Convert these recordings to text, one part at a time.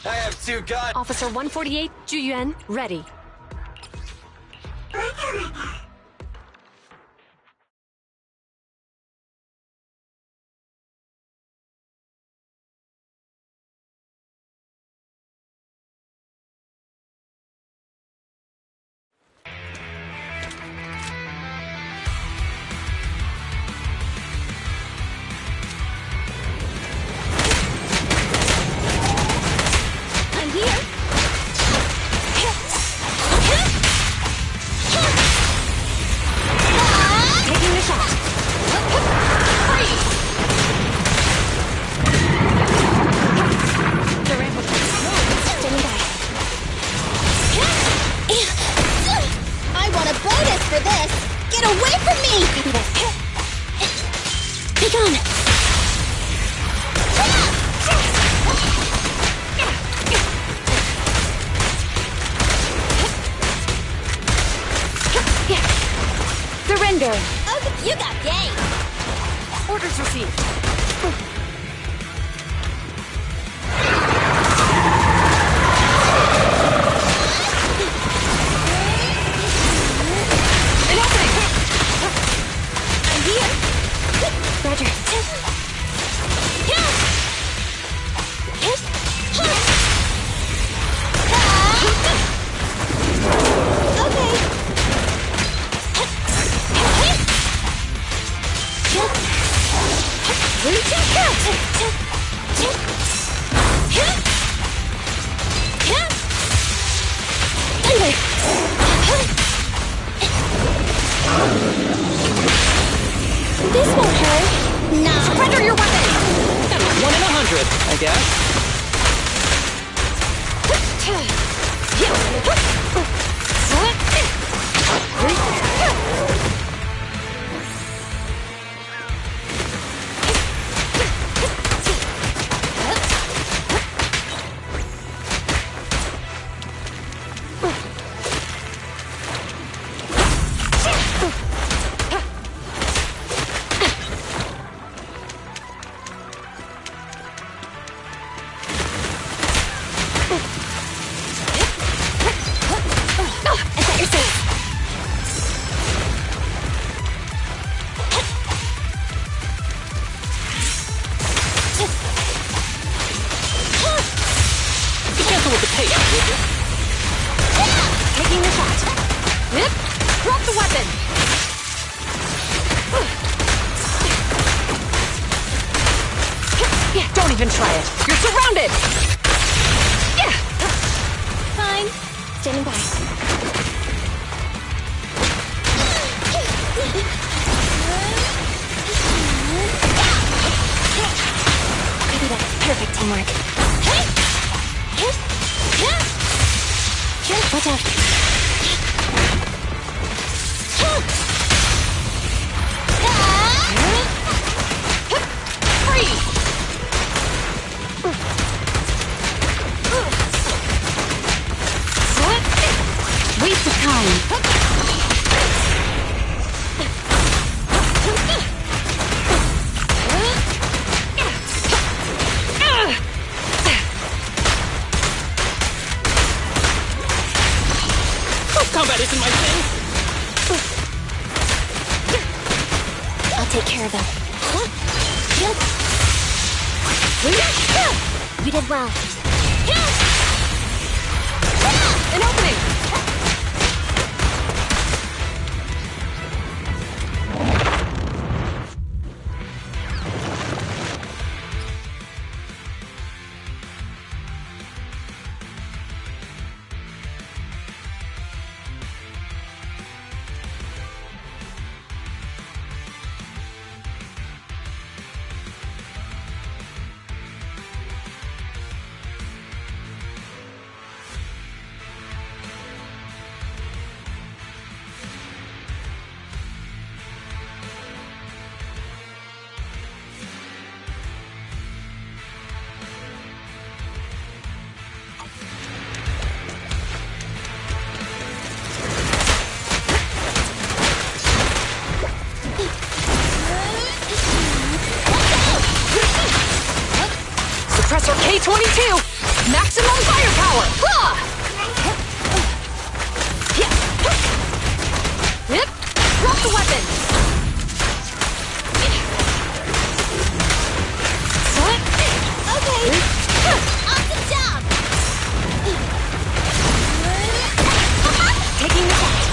I have two guns. Officer 148, Juyuan, ready. I'm here. Taking the shot. Freeze! The ramp was standing by. I want a bonus for this! Get away from me! Copy that. Be gone! Surrender! Oh, you got game! Orders received. An opening! I'm here! Roger. This won't hurt. Nah. Surrender your weapon! 1 in 100, I guess. Cancel with the pace, would you? Taking the shot. Drop the weapon! Yeah, don't even try it. You're surrounded! Yeah! Fine. Standing by. Copy that. Perfect teamwork. Watch out. Freeze! Waste of time. Combat isn't my thing. I'll take care of them. You did well. An opening! Suppressor K-22! Maximum firepower! Drop the weapon! Okay. Awesome job. Taking the hit.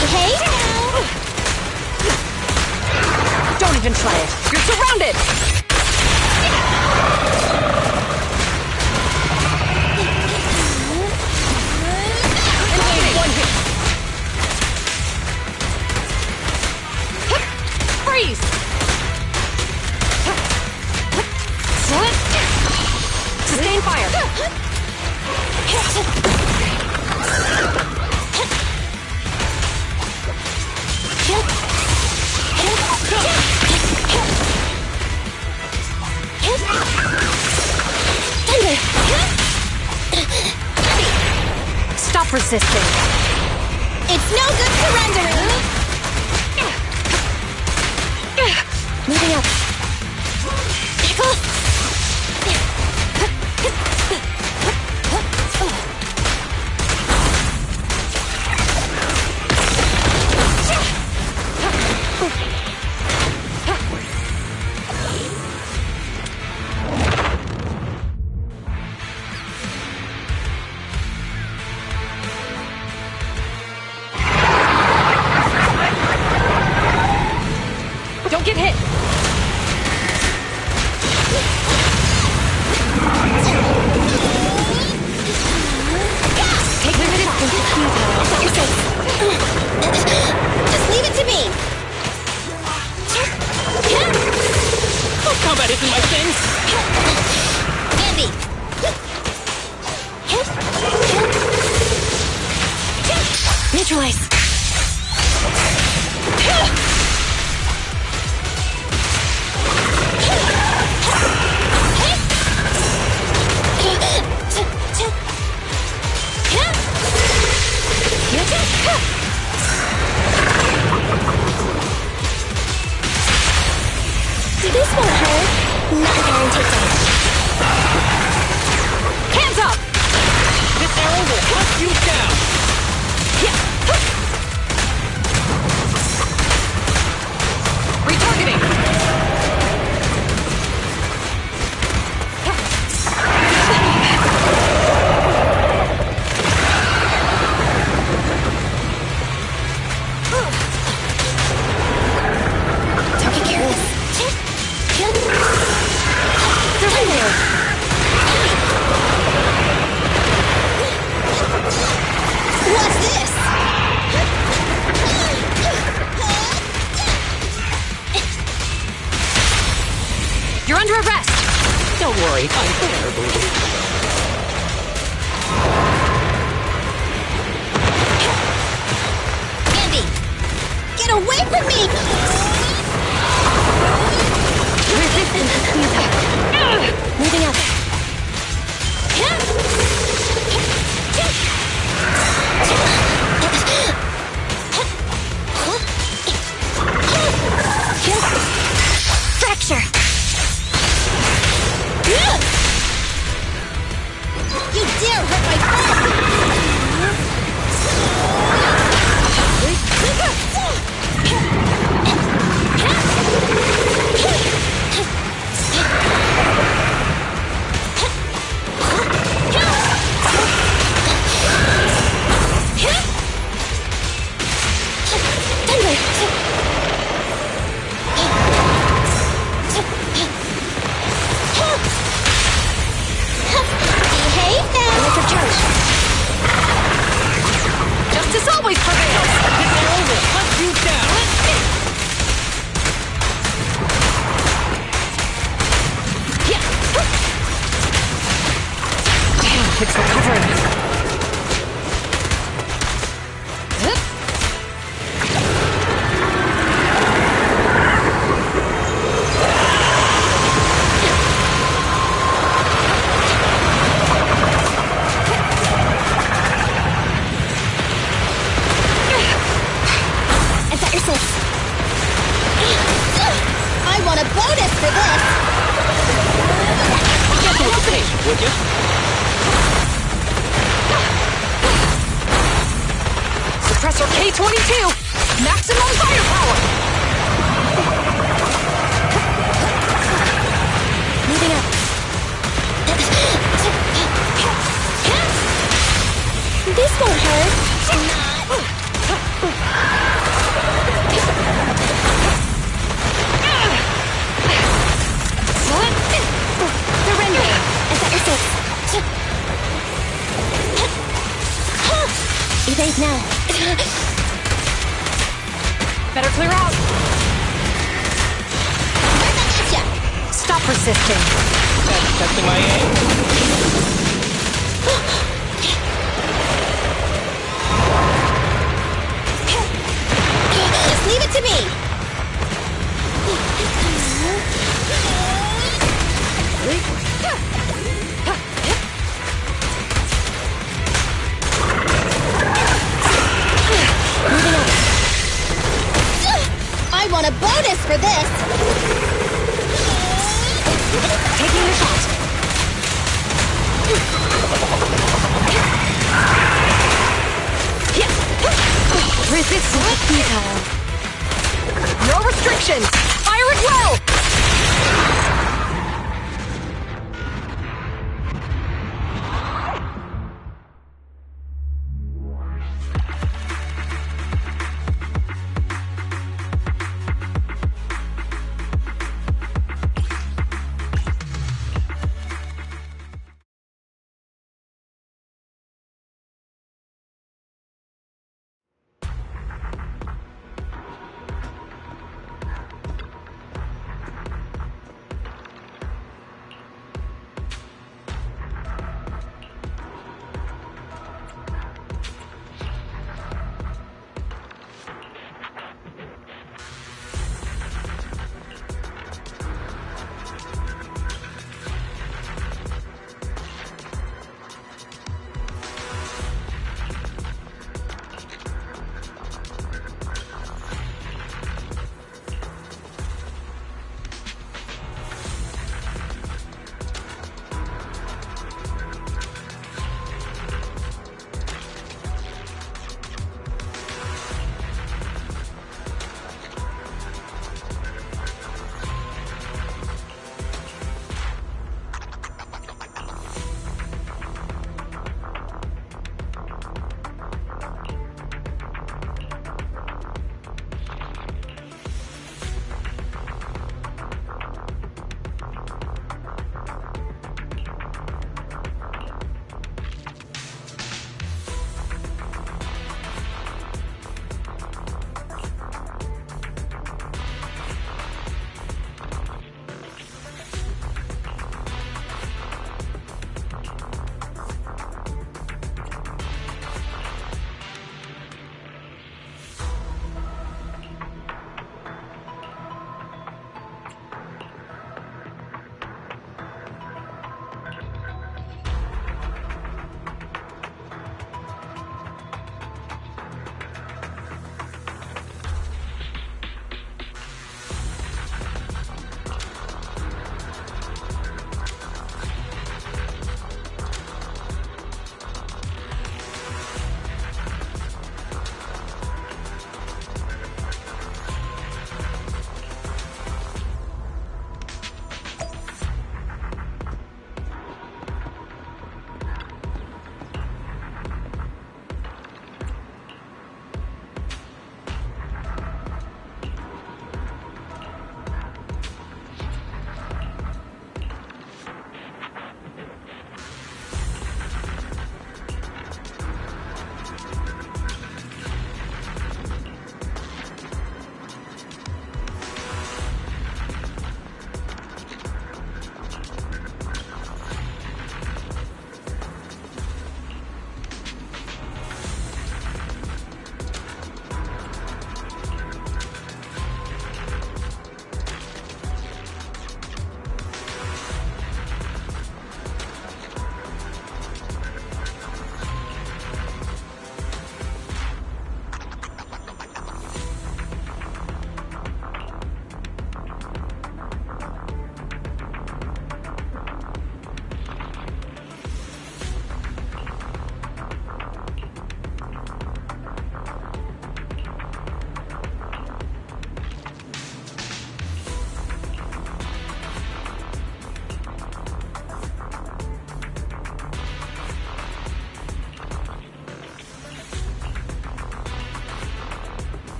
Behave now. Don't even try it. You're surrounded! One hit. Freeze! Sustain fire. Stop resisting. It's no good surrendering. Moving up. Pickle. Don't get hit. Take limited You're safe. Just leave it to me. Combat isn't my thing. Andy. Neutralize. This won't hurt. Not guaranteed damage. Hands up! This arrow will hunt you down. Retargeting! Don't get careless. Surrender. What's this? You're under arrest! Don't worry, I'm there, boo. Andy, get away from me! Resistance is futile. Moving up. Fracture. You dare hurt my friend! ya. Suppressor K-22! Maximum firepower! Moving up. This won't hurt. Surrender! Is that your six? Evade now. Better clear out! Right back at ya. Stop resisting! That's testing my aim. Just leave it to me. Moving up. I want a bonus for this. Taking a shot! Resistance futile. No restrictions! Fire it well!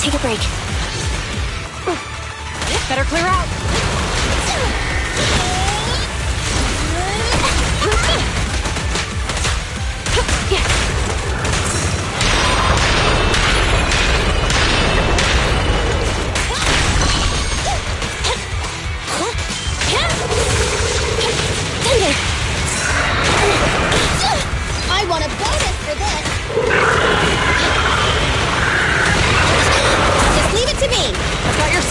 Take a break. Better clear out. I want a bonus for this. Just leave it to me. I've got your 6.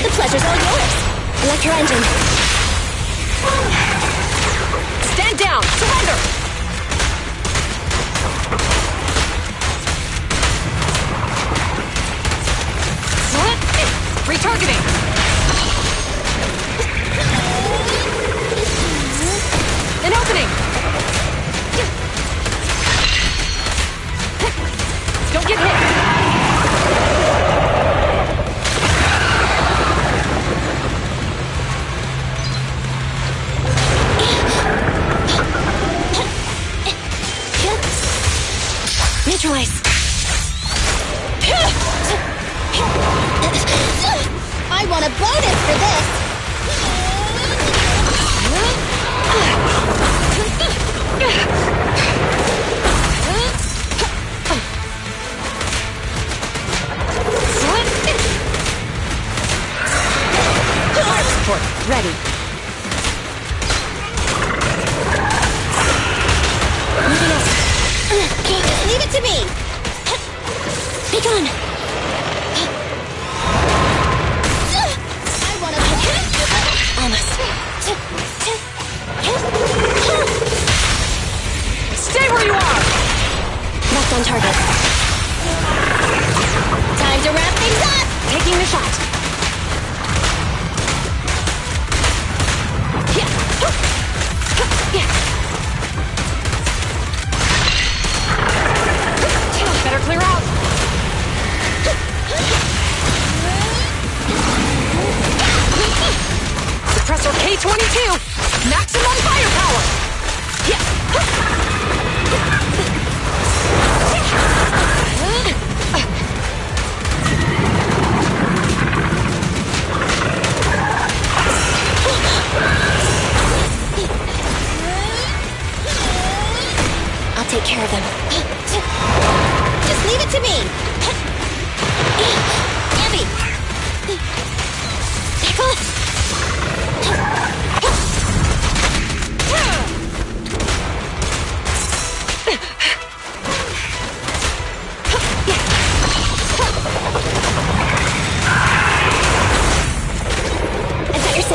The pleasure's all yours. Electro engine. Stand down! Surrender! Retargeting! An opening! Don't get hit! Neutralize! I want a bonus for this. Fire support, ready. Moving up. Just leave it to me. Be gone! I want a bonus for this. Almost. Stay where you are! Left on target. Time to wrap things up. Taking the shot. Better clear out. Suppressor K-22. Maximum firepower. I'll take care of them. Just leave it to me. Abby. Tackle. I've got your 6.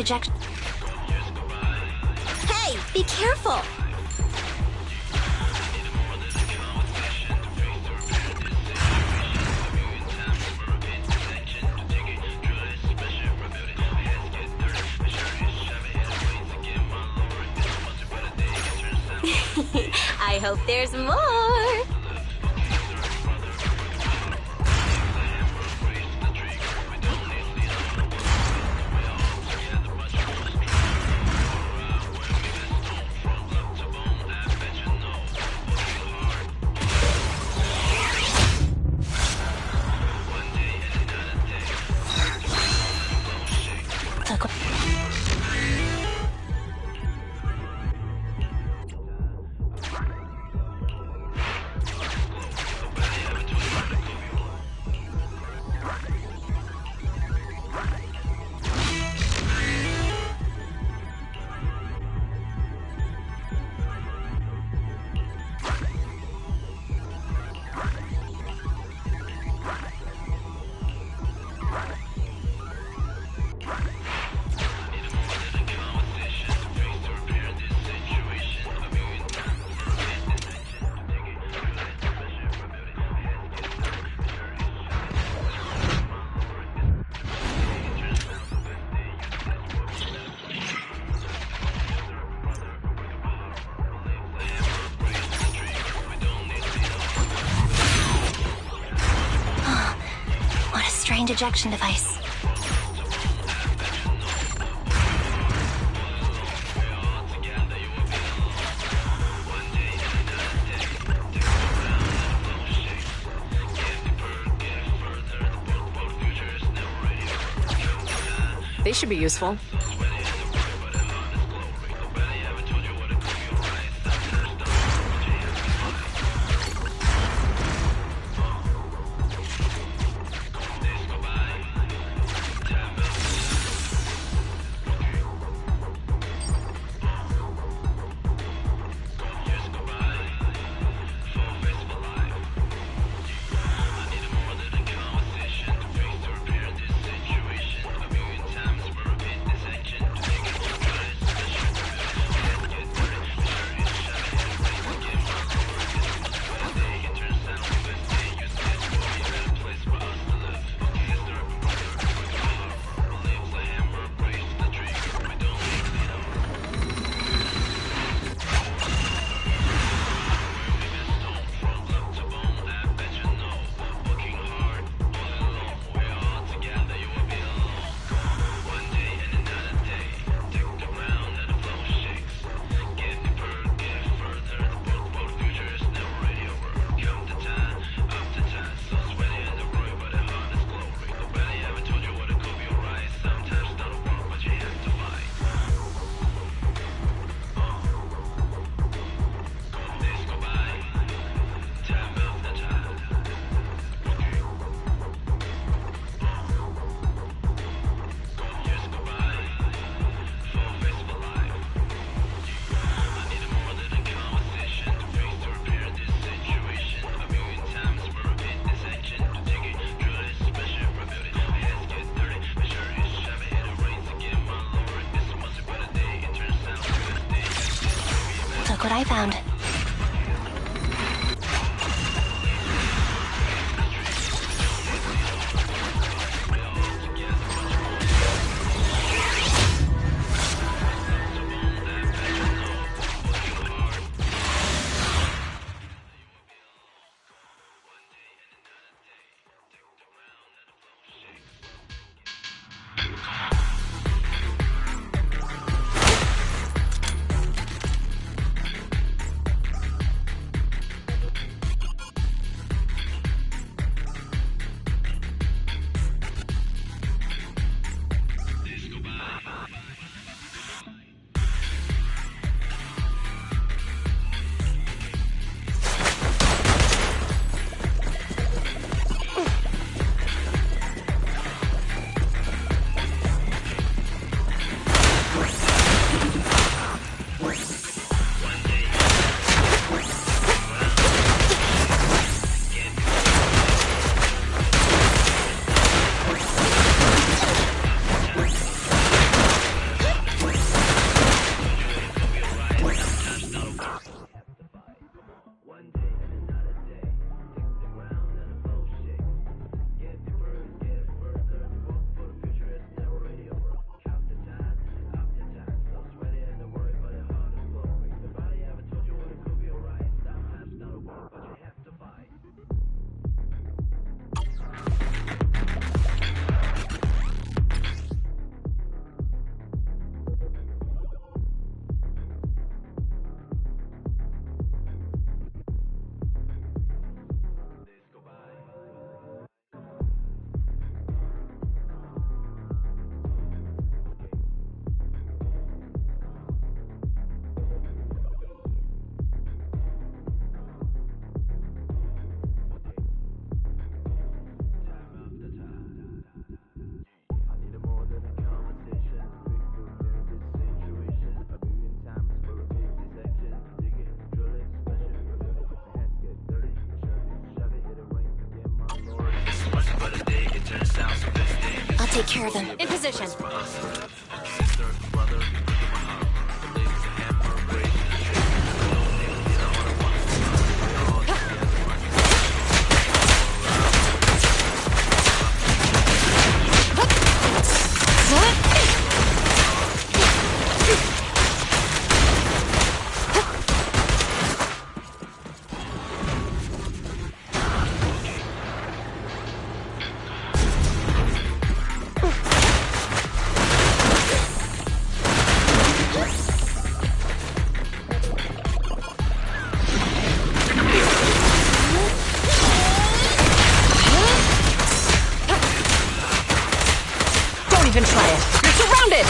ejection. Hey, be careful! I hope there's more. Strange ejection device. They should be useful. Look what I found. I'll take care of them. In position. Don't even try it. You're surrounded!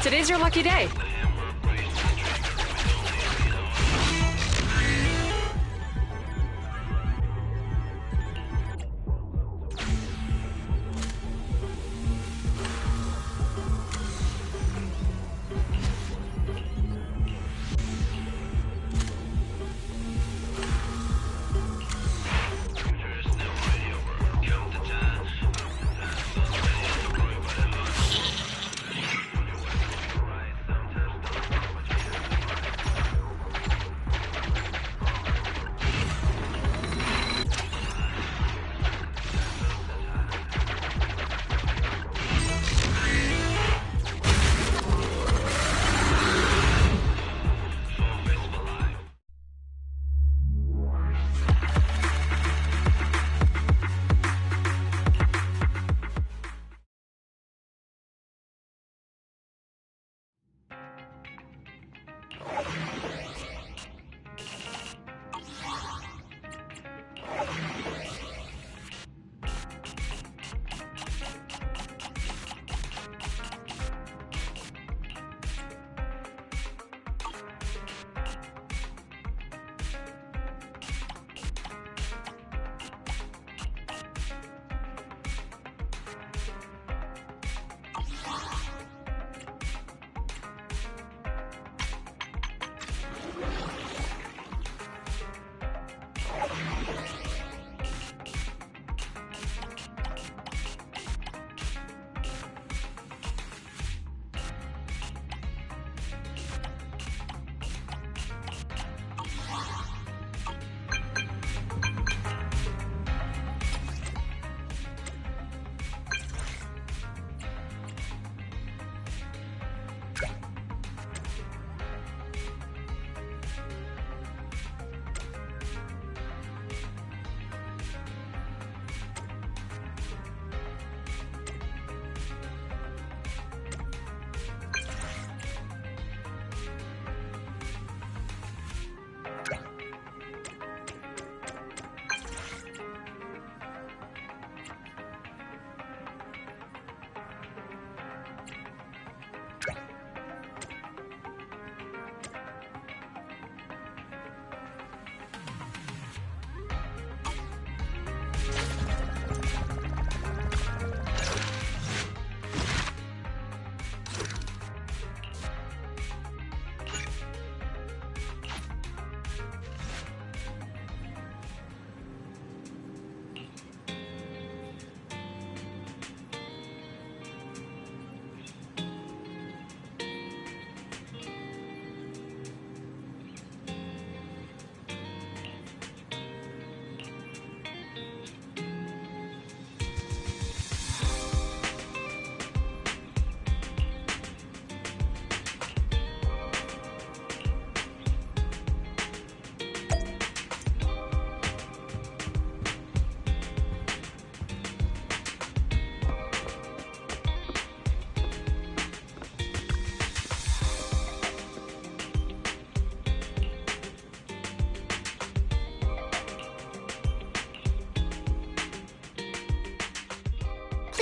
Today's your lucky day.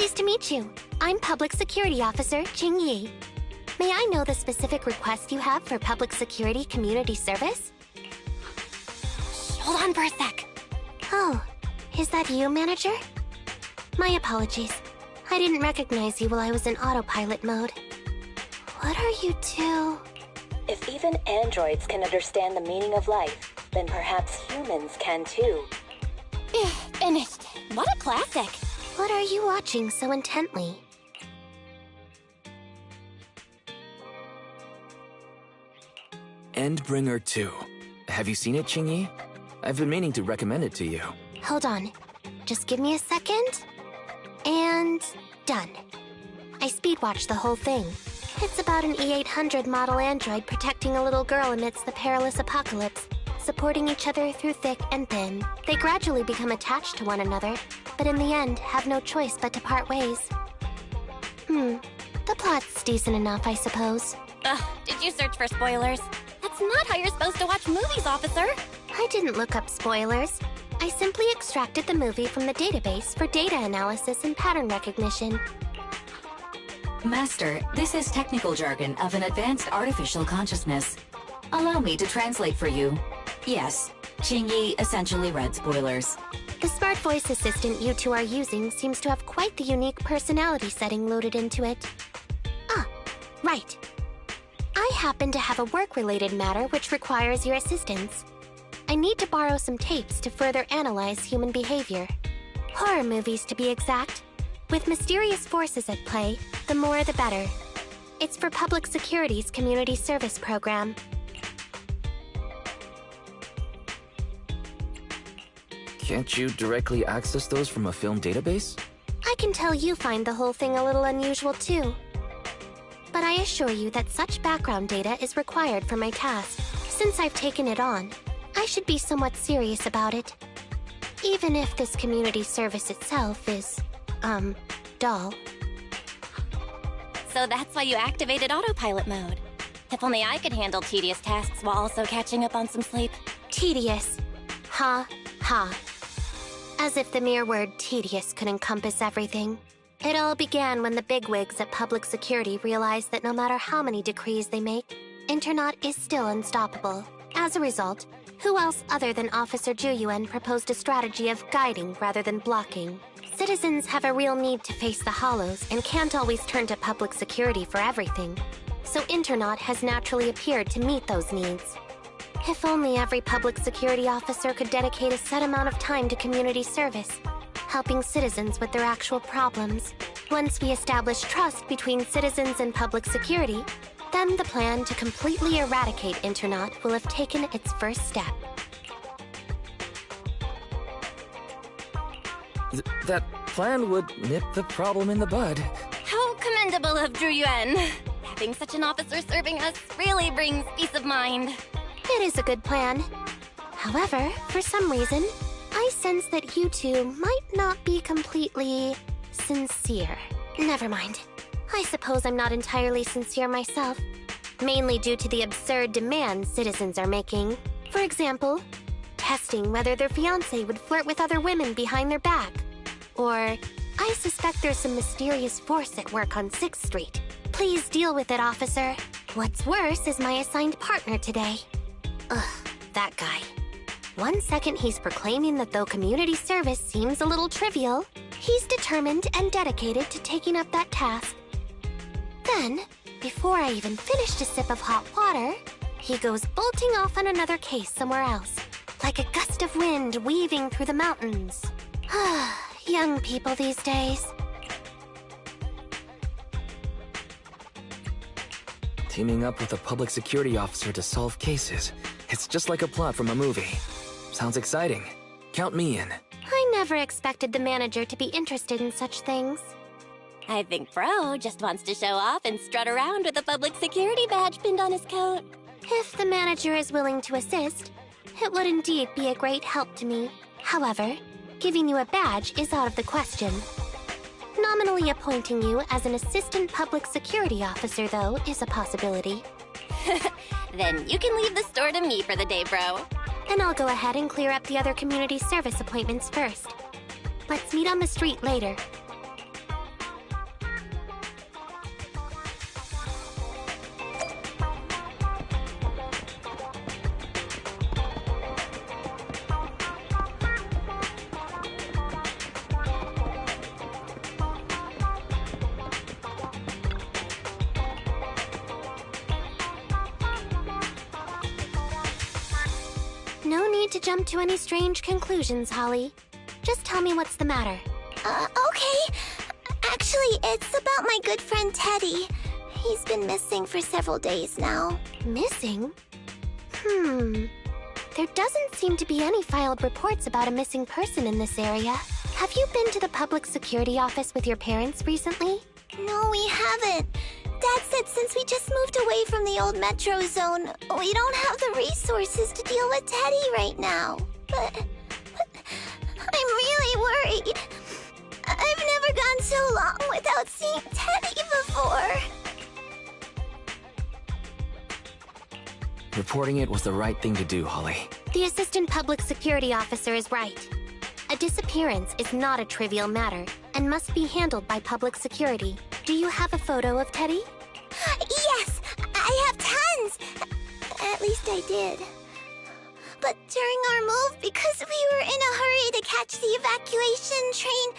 Pleased to meet you. I'm Public Security Officer Ching Yi. May I know the specific request you have for public security community service? Hold on for a sec. Oh, is that you, Manager? My apologies. I didn't recognize you while I was in autopilot mode. What are you two? If even androids can understand the meaning of life, then perhaps humans can too. Finished. What a classic. What are you watching so intently? Endbringer 2. Have you seen it, Qingyi? I've been meaning to recommend it to you. Hold on. Just give me a second. And done. I speedwatched the whole thing. It's about an E-800 model android protecting a little girl amidst the perilous apocalypse, supporting each other through thick and thin. They gradually become attached to one another, but in the end have no choice but to part ways. The plot's decent enough, I suppose. Did you search for spoilers? That's not how you're supposed to watch movies, officer. I didn't look up spoilers. I simply extracted the movie from the database for data analysis and pattern recognition. Master, this is technical jargon of an advanced artificial consciousness. Allow me to translate for you. Yes, Qingyi essentially read spoilers. The smart voice assistant you two are using seems to have quite the unique personality setting loaded into it. Ah, right. I happen to have a work-related matter which requires your assistance. I need to borrow some tapes to further analyze human behavior. Horror movies, to be exact. With mysterious forces at play, the more the better. It's for Public Security's community service program. Can't you directly access those from a film database? I can tell you find the whole thing a little unusual too. But I assure you that such background data is required for my task. Since I've taken it on, I should be somewhat serious about it. Even if this community service itself is, dull. So that's why you activated autopilot mode. If only I could handle tedious tasks while also catching up on some sleep. Tedious. Ha, ha. As if the mere word tedious could encompass everything. It all began when the bigwigs at Public Security realized that no matter how many decrees they make, Internaut is still unstoppable. As a result, who else other than Officer Juyuan proposed a strategy of guiding rather than blocking? Citizens have a real need to face the hollows and can't always turn to Public Security for everything. So Internaut has naturally appeared to meet those needs. If only every Public Security officer could dedicate a set amount of time to community service, helping citizens with their actual problems. Once we establish trust between citizens and Public Security, then the plan to completely eradicate Internaut will have taken its first step. That plan would nip the problem in the bud. How commendable of Juyuan. Having such an officer serving us really brings peace of mind. It is a good plan. However, for some reason, I sense that you two might not be completely sincere. Never mind. I suppose I'm not entirely sincere myself. Mainly due to the absurd demands citizens are making. For example, testing whether their fiancé would flirt with other women behind their back. Or, I suspect there's some mysterious force at work on 6th Street. Please deal with it, officer. What's worse is my assigned partner today. Ugh, that guy. One second he's proclaiming that though community service seems a little trivial, he's determined and dedicated to taking up that task. Then, before I even finished a sip of hot water, he goes bolting off on another case somewhere else, like a gust of wind weaving through the mountains. Young people these days. Teaming up with a public security officer to solve cases. It's just like a plot from a movie. Sounds exciting. Count me in. I never expected the manager to be interested in such things. I think Bro just wants to show off and strut around with a public security badge pinned on his coat. If the manager is willing to assist, it would indeed be a great help to me. However, giving you a badge is out of the question. Nominally appointing you as an assistant public security officer, though, is a possibility. Then you can leave the store to me for the day, Bro. Then I'll go ahead and clear up the other community service appointments first. Let's meet on the street later. need to jump to any strange conclusions, Holly. Just tell me what's the matter. Okay. Actually, it's about my good friend Teddy. He's been missing for several days now. Missing? There doesn't seem to be any filed reports about a missing person in this area. Have you been to the public security office with your parents recently? No, we haven't. Dad said since we just moved away from the old metro zone, we don't have the resources to deal with Teddy right now. But I'm really worried. I've never gone so long without seeing Teddy before. Reporting it was the right thing to do, Holly. The assistant public security officer is right. A disappearance is not a trivial matter and must be handled by public security. Do you have a photo of Teddy? Yes, I have tons. At least I did. But during our move, because we were in a hurry to catch the evacuation train,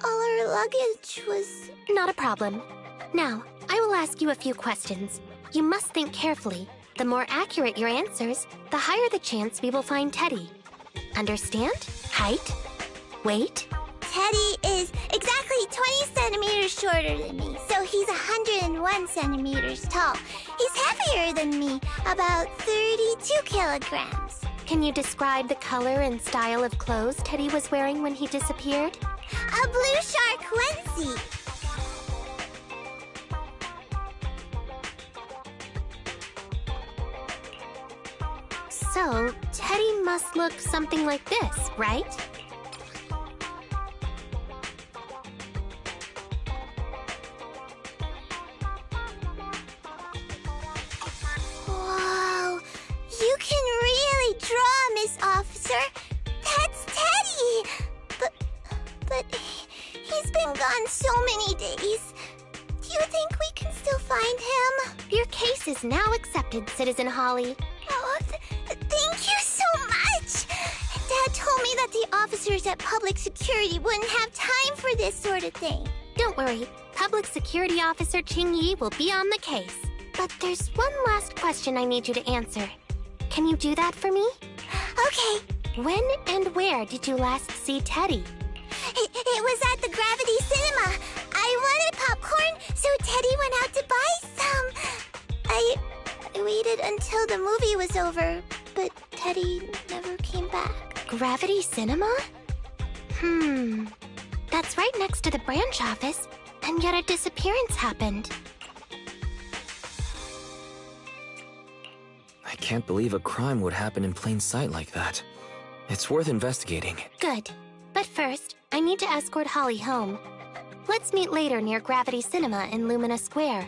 all our luggage was... Not a problem. Now, I will ask you a few questions. You must think carefully. The more accurate your answers, the higher the chance we will find Teddy. Understand? Height? Weight? Teddy is exactly 20 centimeters shorter than me, so he's 101 centimeters tall. He's heavier than me, about 32 kilograms. Can you describe the color and style of clothes Teddy was wearing when he disappeared? A blue shark onesie. So, Teddy must look something like this, right? Whoa, you can really draw, Miss Officer. That's Teddy. But he's been gone so many days. Do you think we can still find him? Your case is now accepted, Citizen Holly. Oh, thank you so much! Dad told me that the officers at Public Security wouldn't have time for this sort of thing. Don't worry, Public Security Officer Qingyi will be on the case. But there's one last question I need you to answer. Can you do that for me? Okay. When and where did you last see Teddy? It was at the Gravity Cinema. I wanted popcorn, so Teddy went out to buy some. I waited until the movie was over, but Teddy never came back. Gravity Cinema? That's right next to the branch office, and yet a disappearance happened. I can't believe a crime would happen in plain sight like that. It's worth investigating. Good. But first, I need to escort Holly home. Let's meet later near Gravity Cinema in Lumina Square.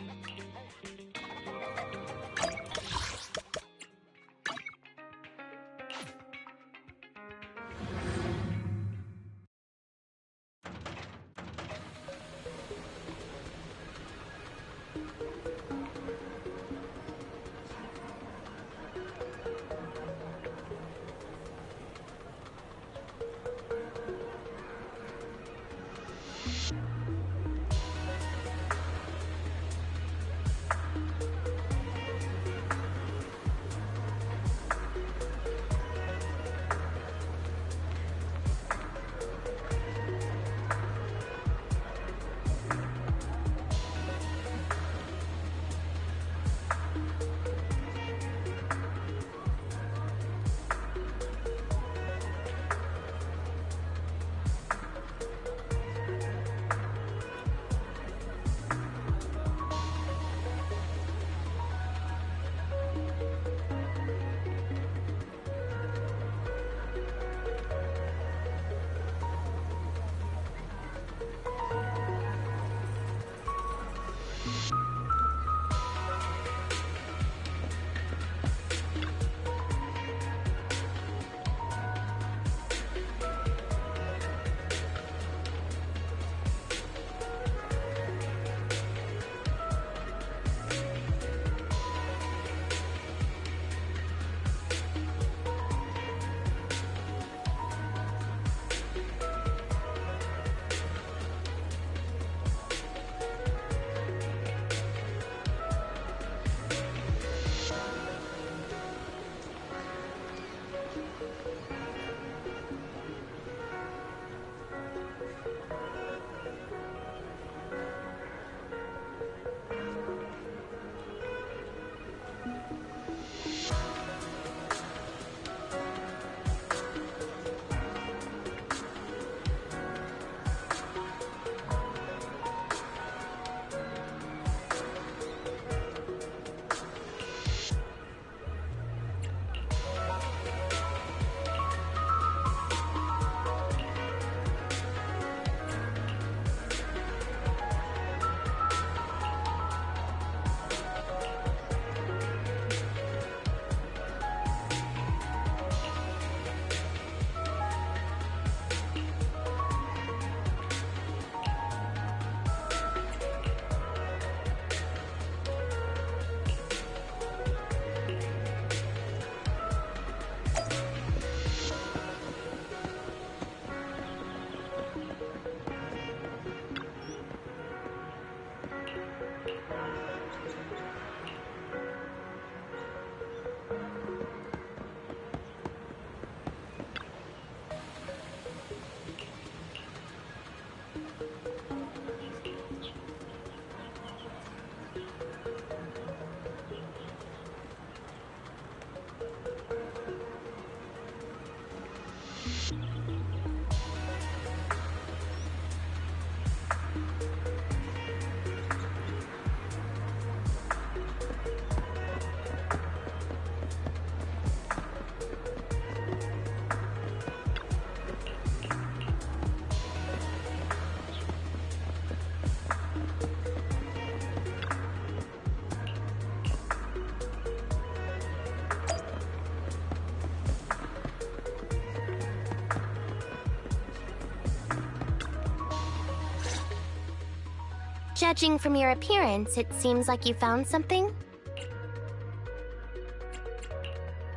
Judging from your appearance, it seems like you found something?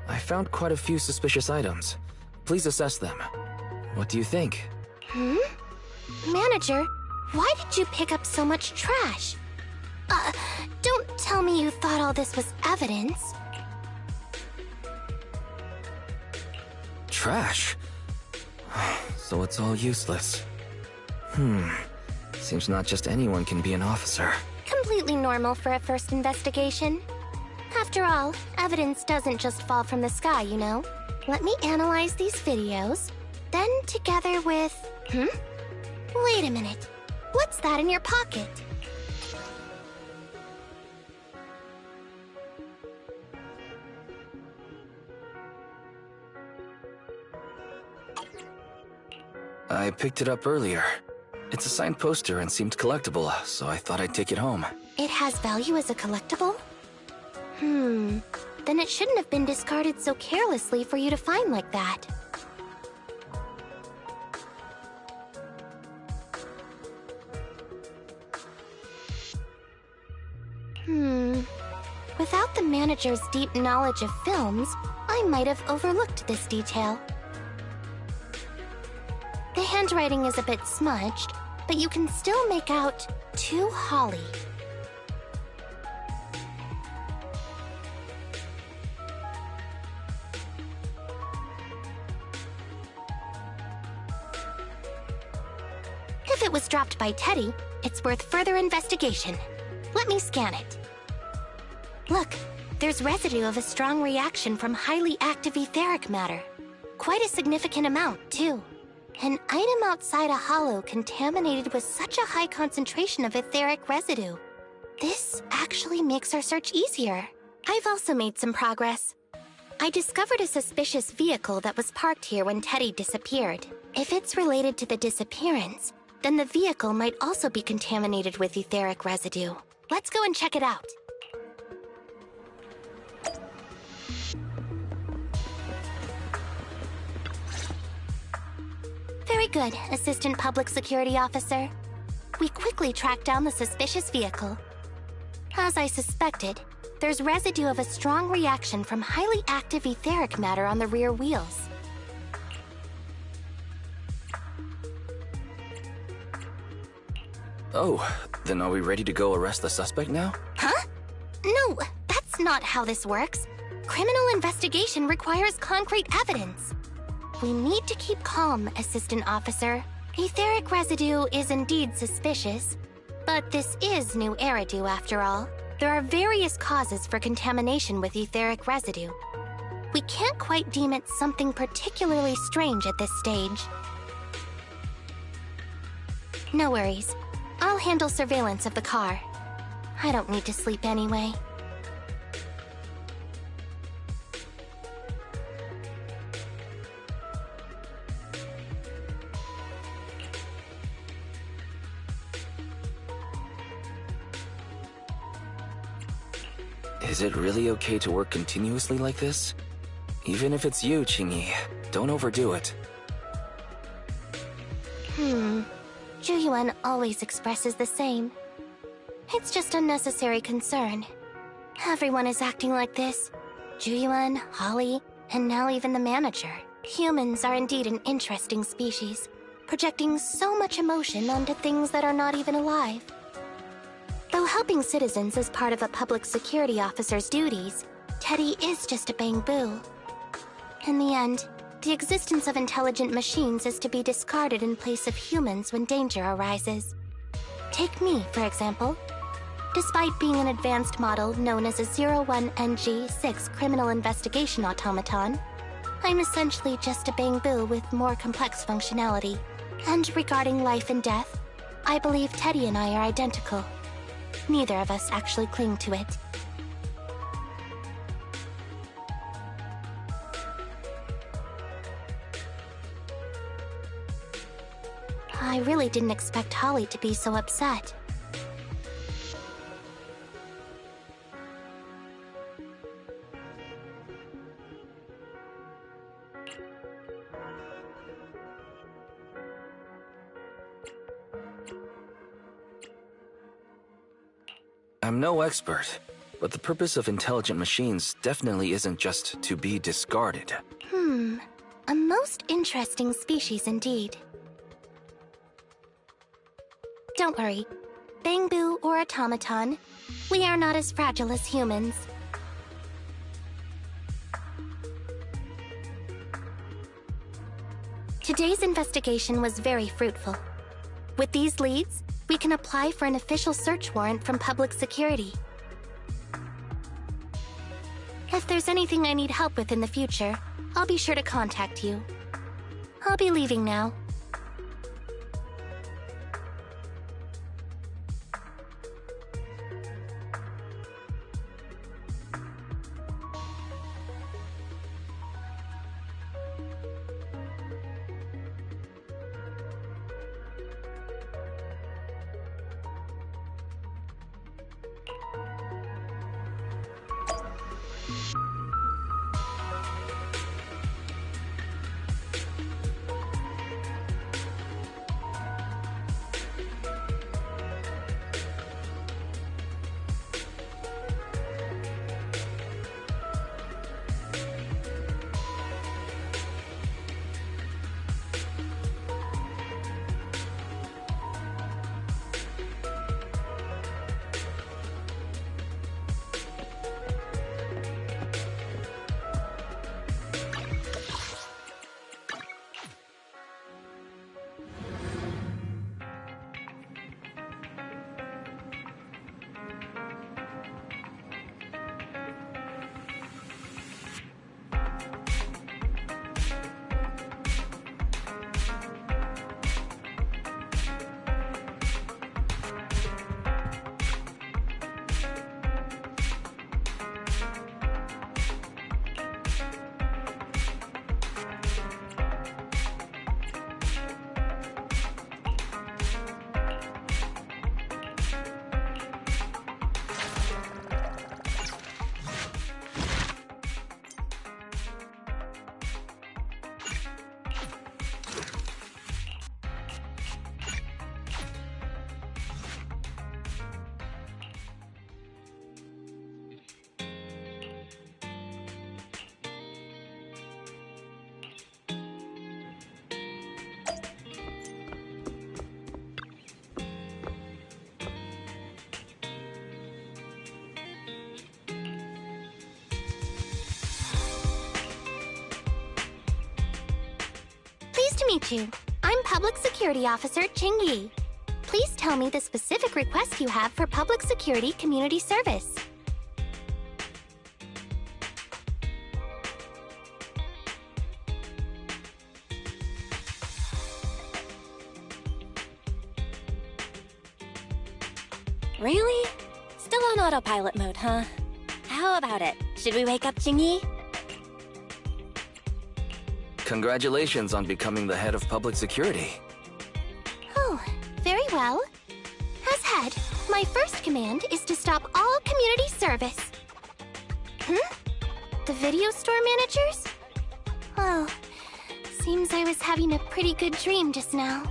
I found quite a few suspicious items. Please assess them. What do you think? Manager, why did you pick up so much trash? Don't tell me you thought all this was evidence. Trash? So it's all useless. Seems not just anyone can be an officer. Completely normal for a first investigation. After all, evidence doesn't just fall from the sky, you know. Let me analyze these videos, then together with... Wait a minute. What's that in your pocket? I picked it up earlier. It's a signed poster and seemed collectible, so I thought I'd take it home. It has value as a collectible? Then it shouldn't have been discarded so carelessly for you to find like that. Without the manager's deep knowledge of films, I might have overlooked this detail. The handwriting is a bit smudged, but you can still make out "To Holly." If it was dropped by Teddy, it's worth further investigation. Let me scan it. Look, there's residue of a strong reaction from highly active etheric matter. Quite a significant amount, too. An item outside a hollow contaminated with such a high concentration of etheric residue. This actually makes our search easier. I've also made some progress. I discovered a suspicious vehicle that was parked here when Teddy disappeared. If it's related to the disappearance, then the vehicle might also be contaminated with etheric residue. Let's go and check it out. Very good, Assistant Public Security Officer. We quickly tracked down the suspicious vehicle. As I suspected, there's residue of a strong reaction from highly active etheric matter on the rear wheels. Oh, then are we ready to go arrest the suspect now? Huh? No, that's not how this works. Criminal investigation requires concrete evidence. We need to keep calm, Assistant Officer. Etheric residue is indeed suspicious, but this is new Eridu after all. There are various causes for contamination with etheric residue. We can't quite deem it something particularly strange at this stage. No worries. I'll handle surveillance of the car. I don't need to sleep anyway. Is it really okay to work continuously like this? Even if it's you, Qingyi, don't overdo it. Zhu always expresses the same. It's just unnecessary concern. Everyone is acting like this. Zhu, Holly, and now even the manager. Humans are indeed an interesting species, projecting so much emotion onto things that are not even alive. Though helping citizens is part of a public security officer's duties, Teddy is just a bang-boo. In the end, the existence of intelligent machines is to be discarded in place of humans when danger arises. Take me, for example. Despite being an advanced model known as a 01NG6 criminal investigation automaton, I'm essentially just a bang-boo with more complex functionality. And regarding life and death, I believe Teddy and I are identical. Neither of us actually cling to it. I really didn't expect Holly to be so upset. I'm no expert, but the purpose of intelligent machines definitely isn't just to be discarded. A most interesting species indeed. Don't worry. Bangboo or automaton, we are not as fragile as humans. Today's investigation was very fruitful. With these leads, we can apply for an official search warrant from public security. If there's anything I need help with in the future, I'll be sure to contact you. I'll be leaving now. Pleased to meet you. I'm Public Security Officer Ching Yi. Please tell me the specific request you have for public security community service. Really? Still on autopilot mode, huh? How about it? Should we wake up Jingyi? Congratulations on becoming the head of public security. Oh, very well. As head, my first command is to stop all community service. The video store managers? Oh, seems I was having a pretty good dream just now.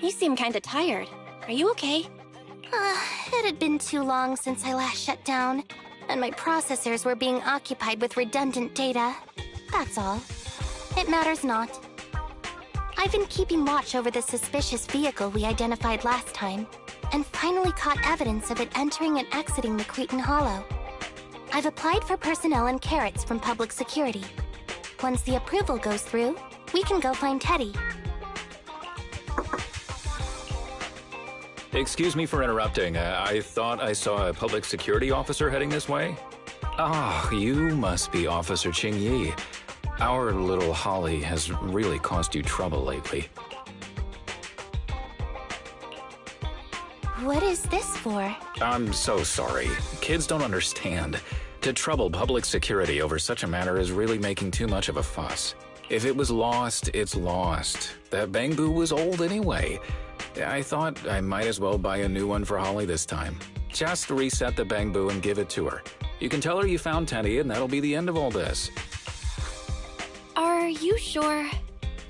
You seem kinda tired. Are you okay? It had been too long since I last shut down, and my processors were being occupied with redundant data. That's all. It matters not. I've been keeping watch over the suspicious vehicle we identified last time, and finally caught evidence of it entering and exiting the Cretan Hollow. I've applied for personnel and carrots from public security. Once the approval goes through, we can go find Teddy. Excuse me for interrupting. I thought I saw a public security officer heading this way. Ah, you must be Officer Ching Yi. Our little Holly has really caused you trouble lately. What is this for? I'm so sorry. Kids don't understand. To trouble public security over such a matter is really making too much of a fuss. If it was lost, it's lost. That Bangboo was old anyway. I thought I might as well buy a new one for Holly this time. Just reset the Bang-Boo and give it to her. You can tell her you found Teddy, and that'll be the end of all this. Are you sure?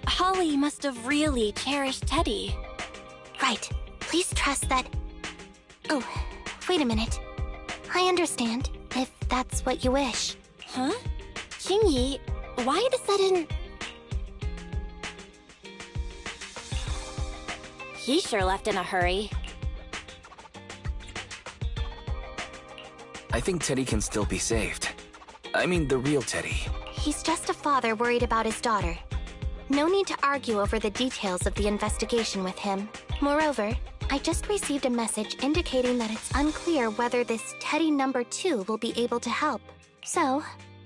Holly must have really cherished Teddy. Right. Please trust that... Oh, wait a minute. I understand, if that's what you wish. Huh? Qingyi, why the sudden... He sure left in a hurry. I think Teddy can still be saved. I mean, the real Teddy. He's just a father worried about his daughter. No need to argue over the details of the investigation with him. Moreover, I just received a message indicating that it's unclear whether this Teddy number 2 will be able to help. So,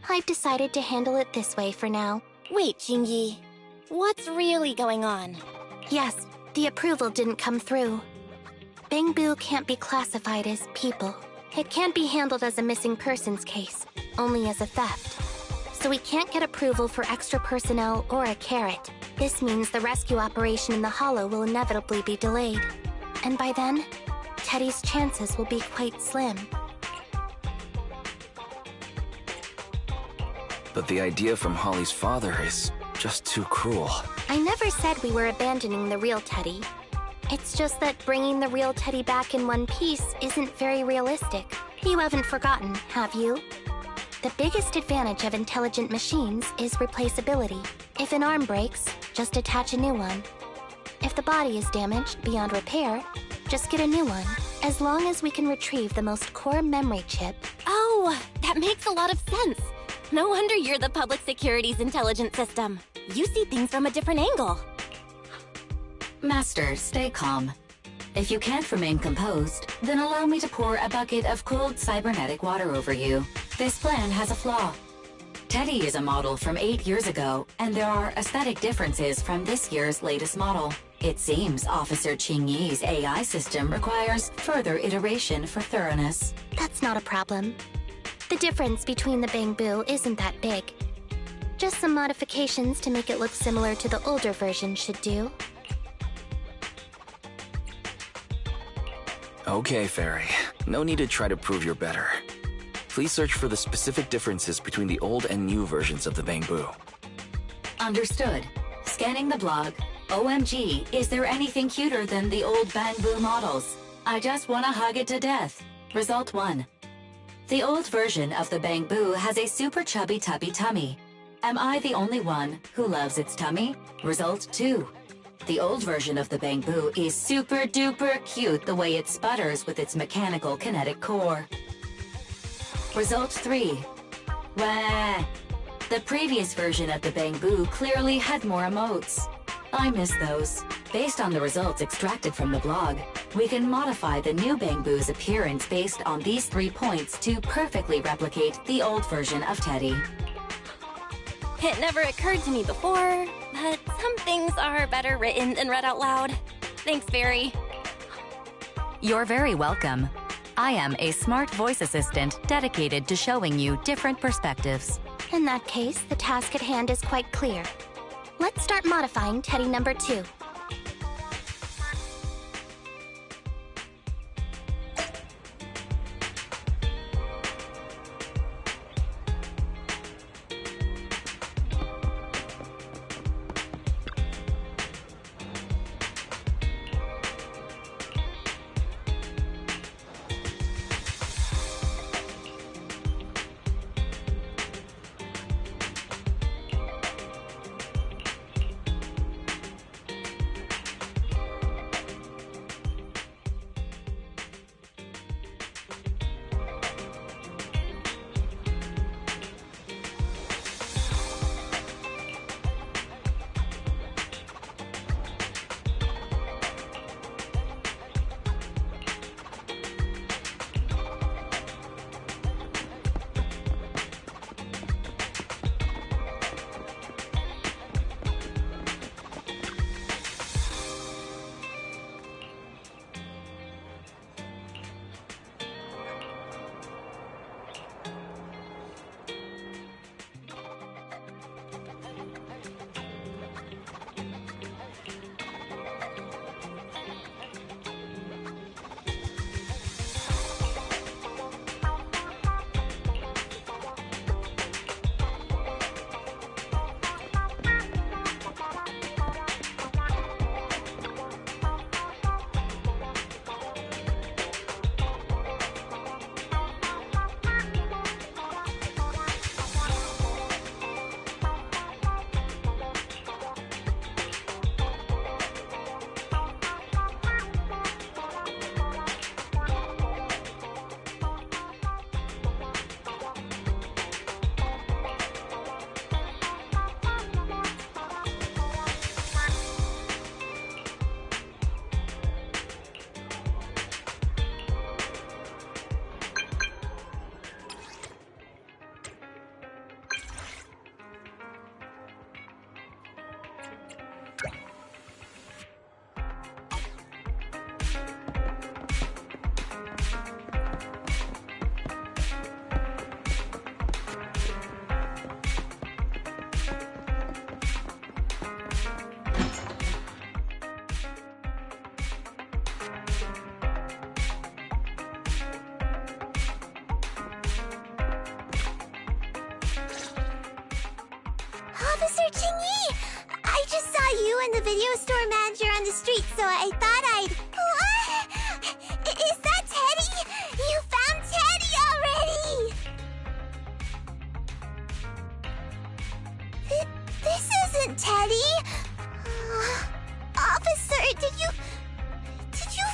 I've decided to handle it this way for now. Wait, Qingyi. What's really going on? Yes, the approval didn't come through. Bang-Boo can't be classified as people. It can't be handled as a missing persons case, only as a theft. So we can't get approval for extra personnel or a carrot. This means the rescue operation in the Hollow will inevitably be delayed. And by then, Teddy's chances will be quite slim. But the idea from Holly's father is just too cruel. I never said we were abandoning the real Teddy. It's just that bringing the real Teddy back in one piece isn't very realistic. You haven't forgotten, have you? The biggest advantage of intelligent machines is replaceability. If an arm breaks, just attach a new one. If the body is damaged beyond repair, just get a new one. As long as we can retrieve the most core memory chip. Oh, that makes a lot of sense. No wonder you're the public security's intelligent system. You see things from a different angle. Master, stay calm. If you can't remain composed, then allow me to pour a bucket of cold cybernetic water over you. This plan has a flaw. Teddy is a model from 8 years ago, and there are aesthetic differences from this year's latest model. It seems Officer Qingyi's AI system requires further iteration for thoroughness. That's not a problem. The difference between the Bang-Boo isn't that big. Just some modifications to make it look similar to the older version should do. Okay, Fairy. No need to try to prove you're better. Please search for the specific differences between the old and new versions of the Bang-Boo. Understood. Scanning the blog. OMG, is there anything cuter than the old Bang-Boo models? I just wanna hug it to death. Result 1. The old version of the Bang-Boo has a super chubby tubby tummy. Am I the only one who loves its tummy? Result 2. The old version of the Bang-Boo is super duper cute the way it sputters with its mechanical kinetic core. Result 3. Wah! The previous version of the Bang-Boo clearly had more emotes. I miss those. Based on the results extracted from the blog, we can modify the new Bang-Boo's appearance based on these 3 points to perfectly replicate the old version of Teddy. It never occurred to me before, but some things are better written than read out loud. Thanks, Fairy. You're very welcome. I am a smart voice assistant dedicated to showing you different perspectives. In that case, the task at hand is quite clear. Let's start modifying Teddy number 2. Chingyi, I just saw you and the video store manager on the street, so I thought I'd... What? Is that Teddy? You found Teddy already! This isn't Teddy. Officer, did you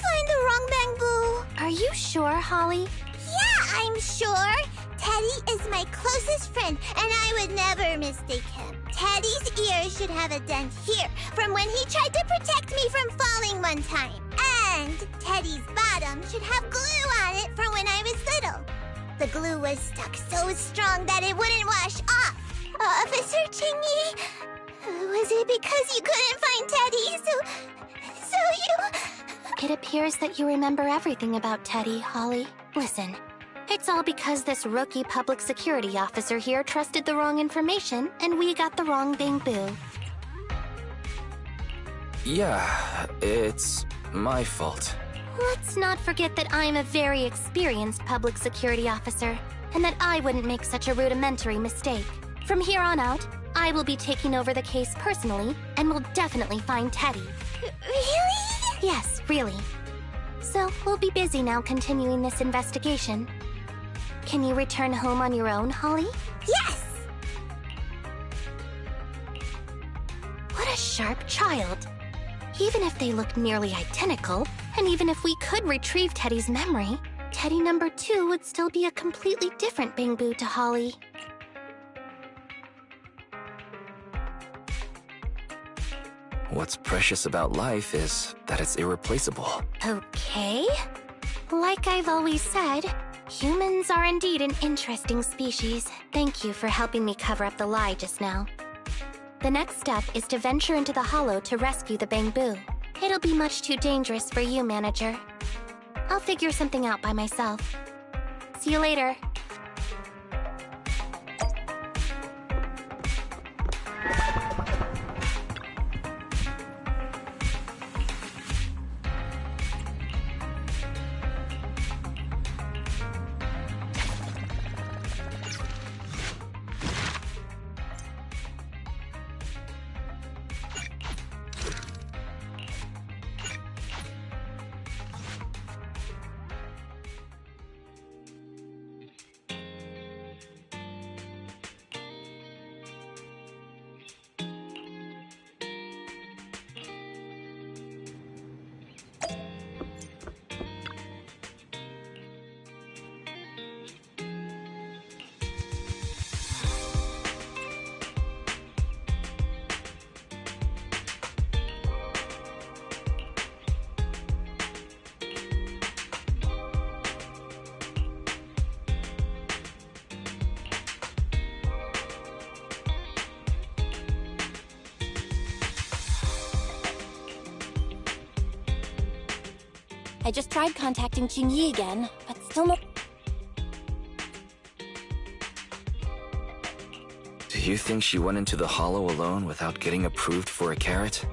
find the wrong Bangbu? Are you sure, Holly? Yeah, I'm sure. Teddy is my closest friend, and I would never mistake him. Teddy's ear should have a dent here from when he tried to protect me from falling one time. And Teddy's bottom should have glue on it from when I was little. The glue was stuck so strong that it wouldn't wash off. Officer Chingyi, was it because you couldn't find Teddy, so you... It appears that you remember everything about Teddy, Holly. Listen, it's all because this rookie public security officer here trusted the wrong information, and we got the wrong Bangbu. Yeah, it's my fault. Let's not forget that I'm a very experienced public security officer, and that I wouldn't make such a rudimentary mistake. From here on out, I will be taking over the case personally, and will definitely find Teddy. Really? Yes, really. So, we'll be busy now continuing this investigation. Can you return home on your own, Holly? Yes! What a sharp child. Even if they look nearly identical, and even if we could retrieve Teddy's memory, Teddy number 2 would still be a completely different Bangbu to Holly. What's precious about life is that it's irreplaceable. Okay. Like I've always said, humans are indeed an interesting species. Thank you for helping me cover up the lie just now. The next step is to venture into the hollow to rescue the Bangbu. It'll be much too dangerous for you, Manager. I'll figure something out by myself. See you later. I just tried contacting Chingyi again, but still no... Do you think she went into the hollow alone without getting approved for a carrot?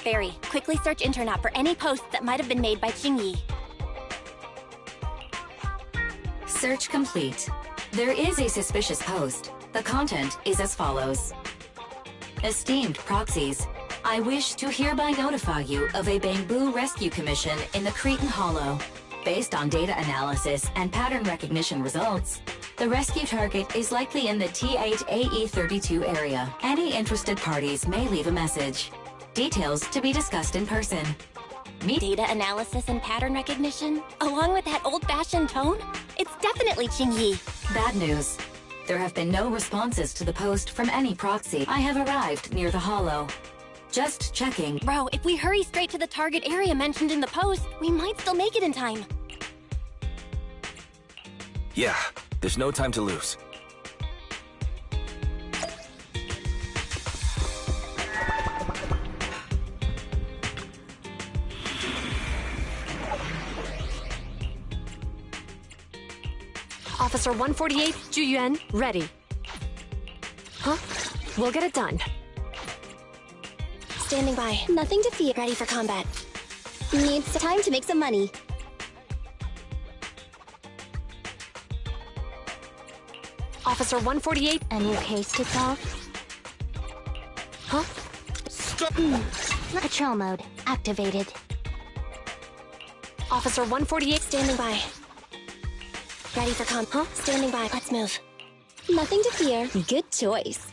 Barry, quickly search Internet for any posts that might have been made by Chingyi. Search complete. There is a suspicious post. The content is as follows. Esteemed proxies, I wish to hereby notify you of a Bangbu rescue commission in the Cretan Hollow. Based on data analysis and pattern recognition results, the rescue target is likely in the T8AE32 area. Any interested parties may leave a message. Details to be discussed in person. Data analysis and pattern recognition? Along with that old-fashioned tone? It's definitely Chingyi. Bad news. There have been no responses to the post from any proxy. I have arrived near the Hollow. Just checking. Bro, if we hurry straight to the target area mentioned in the post, we might still make it in time. Yeah, there's no time to lose. Officer 148, Juyuan, ready. Huh? We'll get it done. Standing by. Nothing to fear. Ready for combat. Needs time to make some money. Officer 148, A new case to solve. huh? Patrol mode activated. Officer 148, Standing by. Ready for huh? Standing by. Let's move. Nothing to fear. Good choice.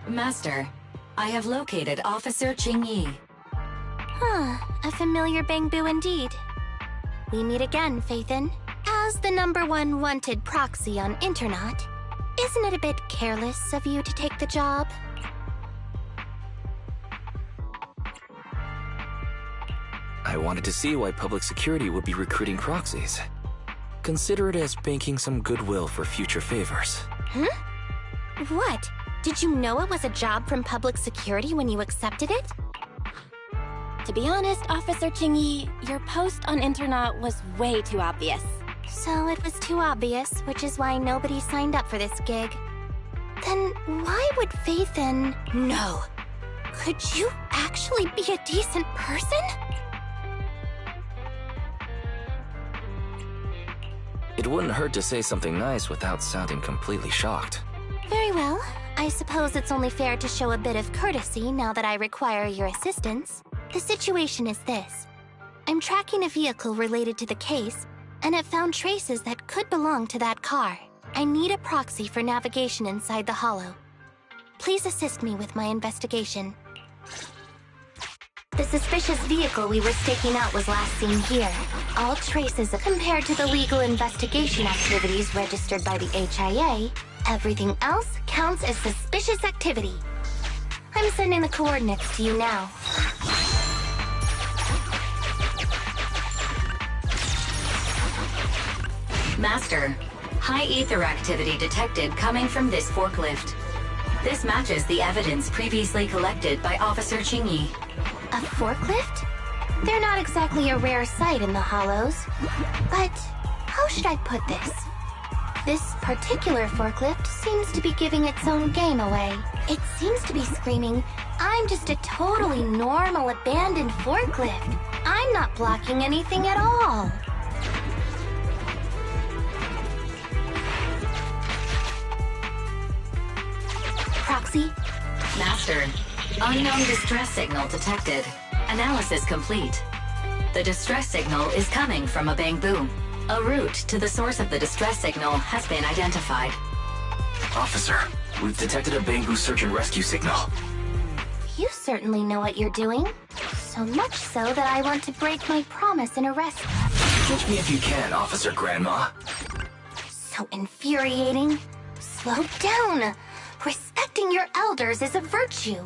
Master, I have located Officer Qingyi. Huh, a familiar Bangbu indeed. We meet again, Phaethon. As the #1 wanted proxy on Internaut, isn't it a bit careless of you to take the job? I wanted to see why public security would be recruiting proxies. Consider it as banking some goodwill for future favors. Huh? What? Did you know it was a job from public security when you accepted it? To be honest, Officer Qingyi, your post on Internaut was way too obvious. So it was too obvious, which is why nobody signed up for this gig. Then why would Phaethon... No. Could you actually be a decent person? It wouldn't hurt to say something nice without sounding completely shocked. Very well. I suppose it's only fair to show a bit of courtesy now that I require your assistance. The situation is this. I'm tracking a vehicle related to the case, and have found traces that could belong to that car. I need a proxy for navigation inside the Hollow. Please assist me with my investigation. The suspicious vehicle we were staking out was last seen here. All traces compared to the legal investigation activities registered by the HIA, everything else counts as suspicious activity. I'm sending the coordinates to you now. Master, high ether activity detected coming from this forklift. This matches the evidence previously collected by Officer Qingyi. A forklift? They're not exactly a rare sight in the Hollows. But how should I put this? This particular forklift seems to be giving its own game away. It seems to be screaming, "I'm just a totally normal abandoned forklift. I'm not blocking anything at all." Proxy? Master, unknown distress signal detected. Analysis complete. The distress signal is coming from a Bangbu. A route to the source of the distress signal has been identified. Officer, we've detected a Bangbu search and rescue signal. You certainly know what you're doing. So much so that I want to break my promise and arrest you. Catch me if you can, Officer Grandma. So infuriating. Slow down. Respecting your elders is a virtue.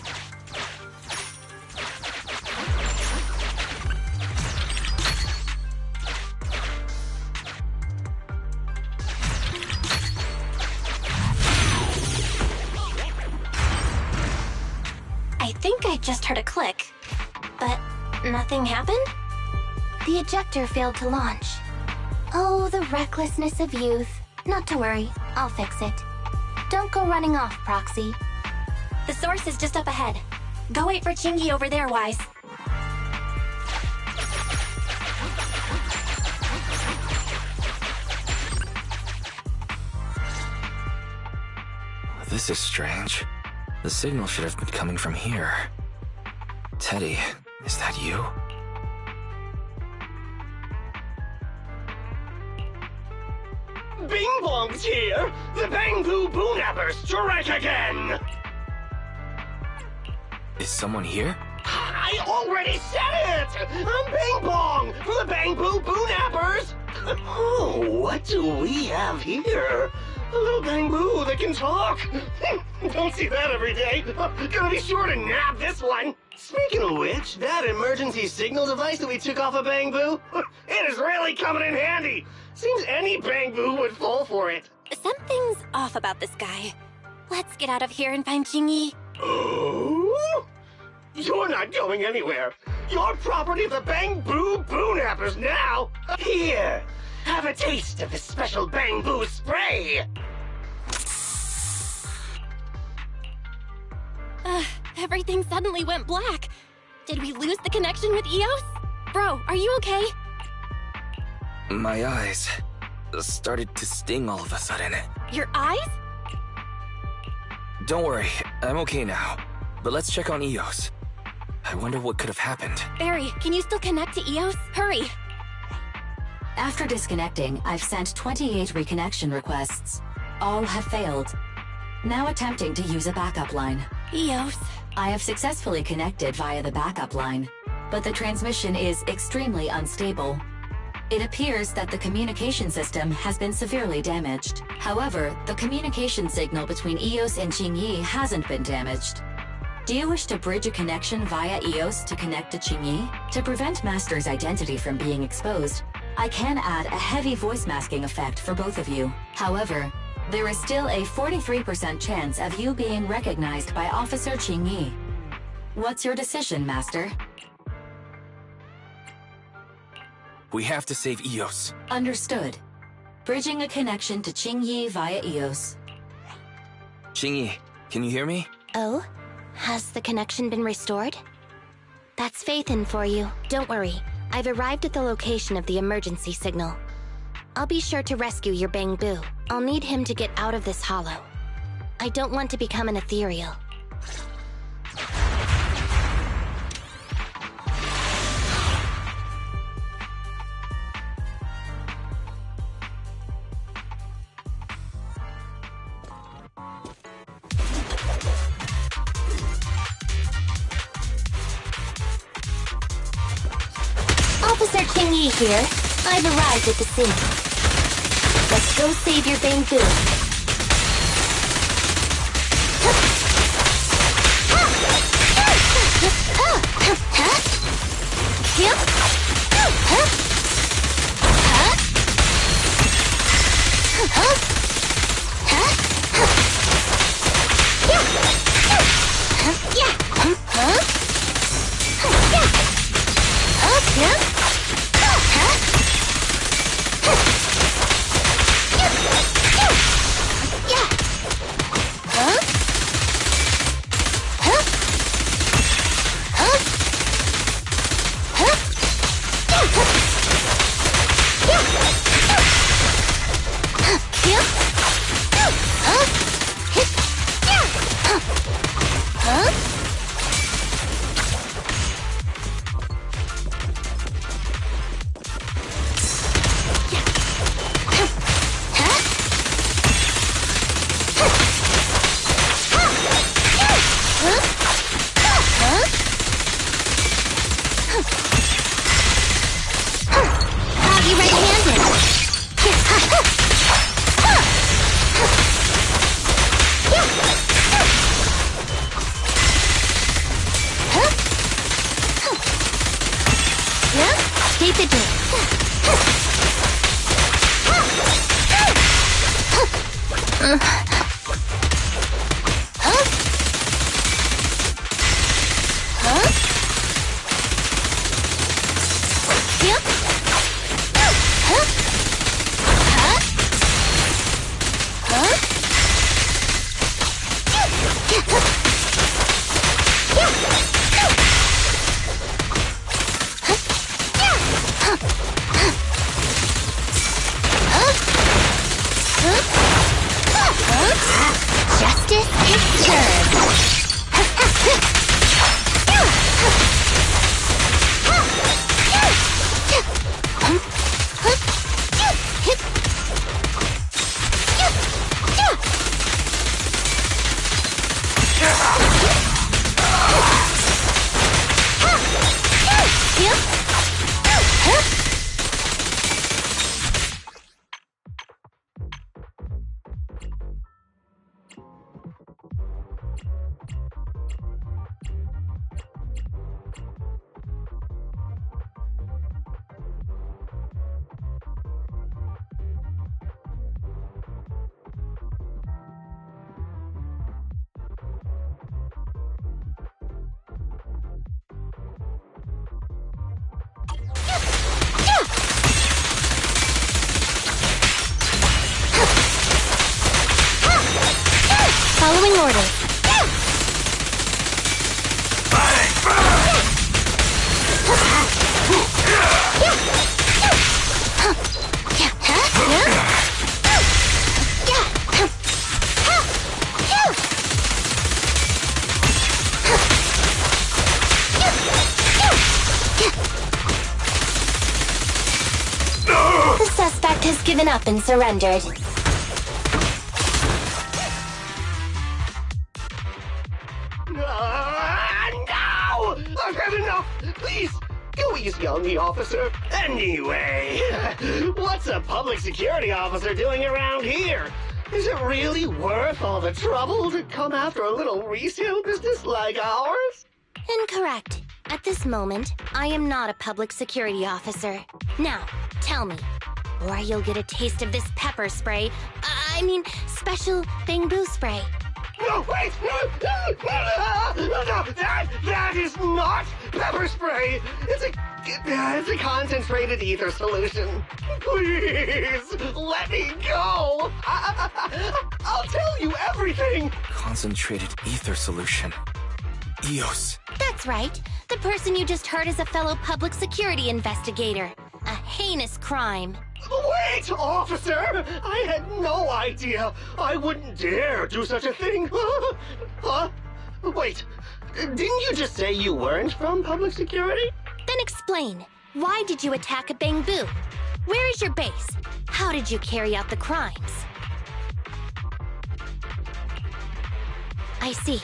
I think I just heard a click. But nothing happened? The ejector failed to launch. Oh, the recklessness of youth. Not to worry, I'll fix it. Don't go running off, Proxy. The source is just up ahead. Go wait for Qingyi over there, Wise. This is strange. The signal should have been coming from here. Teddy, is that you? Bing Bong's here! The Bang-Boo Boo-Nappers strike again! Is someone here? I already said it! I'm Bing Bong from the Bang-Boo Boo-Nappers! Oh, what do we have here? A little Bang-Boo that can talk! Don't see that every day. Gonna be sure to nab this one! Speaking of which, that emergency signal device that we took off of Bang-Boo, it is really coming in handy! Seems any Bang-Boo would fall for it. Something's off about this guy. Let's get out of here and find Jingyi. Oh? You're not going anywhere. You're property of the Bang-Boo Boo-Nappers now. Here, have a taste of this special Bang-Boo spray. Everything suddenly went black. Did we lose the connection with Eos? Bro, are you okay? My eyes started to sting all of a sudden. Your eyes? Don't worry, I'm okay now. But let's check on Eos. I wonder what could have happened. Barry, can you still connect to Eos? Hurry! After disconnecting, I've sent 28 reconnection requests. All have failed. Now attempting to use a backup line. Eos. I have successfully connected via the backup line, but the transmission is extremely unstable. It appears that the communication system has been severely damaged. However, the communication signal between Eos and Qingyi hasn't been damaged. Do you wish to bridge a connection via Eos to connect to Qingyi? To prevent Master's identity from being exposed, I can add a heavy voice masking effect for both of you. However, there is still a 43% chance of you being recognized by Officer Qingyi. What's your decision, Master? We have to save Eos. Understood. Bridging a connection to Qingyi via Eos. Qingyi, can you hear me? Oh? Has the connection been restored? That's Faithin for you. Don't worry. I've arrived at the location of the emergency signal. I'll be sure to rescue your Bang-Boo. I'll need him to get out of this hollow. I don't want to become an ethereal. Officer Qingyi here. I've arrived at the scene. Let's go save your Bang-Boo. given up and surrendered. No! I've had enough! Please, go easy on me, officer. Anyway, what's a public security officer doing around here? Is it really worth all the trouble to come after a little resale business like ours? Incorrect. At this moment, I am not a public security officer. Now, tell me, or you'll get a taste of this pepper spray. I mean, special Bangboo spray. No, wait! No, that is not pepper spray! It's a concentrated ether solution. Please, let me go! I'll tell you everything! Concentrated ether solution. EOS. That's right. The person you just heard is a fellow public security investigator. A heinous crime. Wait, officer! I had no idea. I wouldn't dare do such a thing. Huh? Wait, didn't you just say you weren't from public security? Then explain. Why did you attack a Bangboo? Where is your base? How did you carry out the crimes? I see.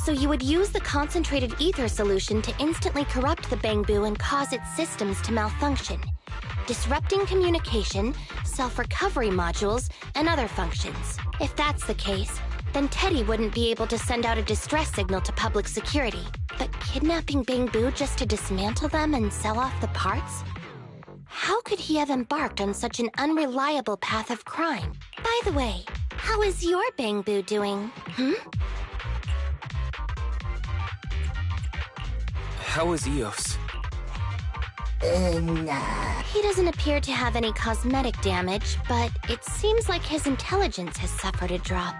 So you would use the concentrated ether solution to instantly corrupt the Bangboo and cause its systems to malfunction, disrupting communication, self-recovery modules, and other functions. If that's the case, then Teddy wouldn't be able to send out a distress signal to public security. But kidnapping Bangboo just to dismantle them and sell off the parts? How could he have embarked on such an unreliable path of crime? By the way, how is your Bangboo doing? How is EOS? He doesn't appear to have any cosmetic damage, but it seems like his intelligence has suffered a drop.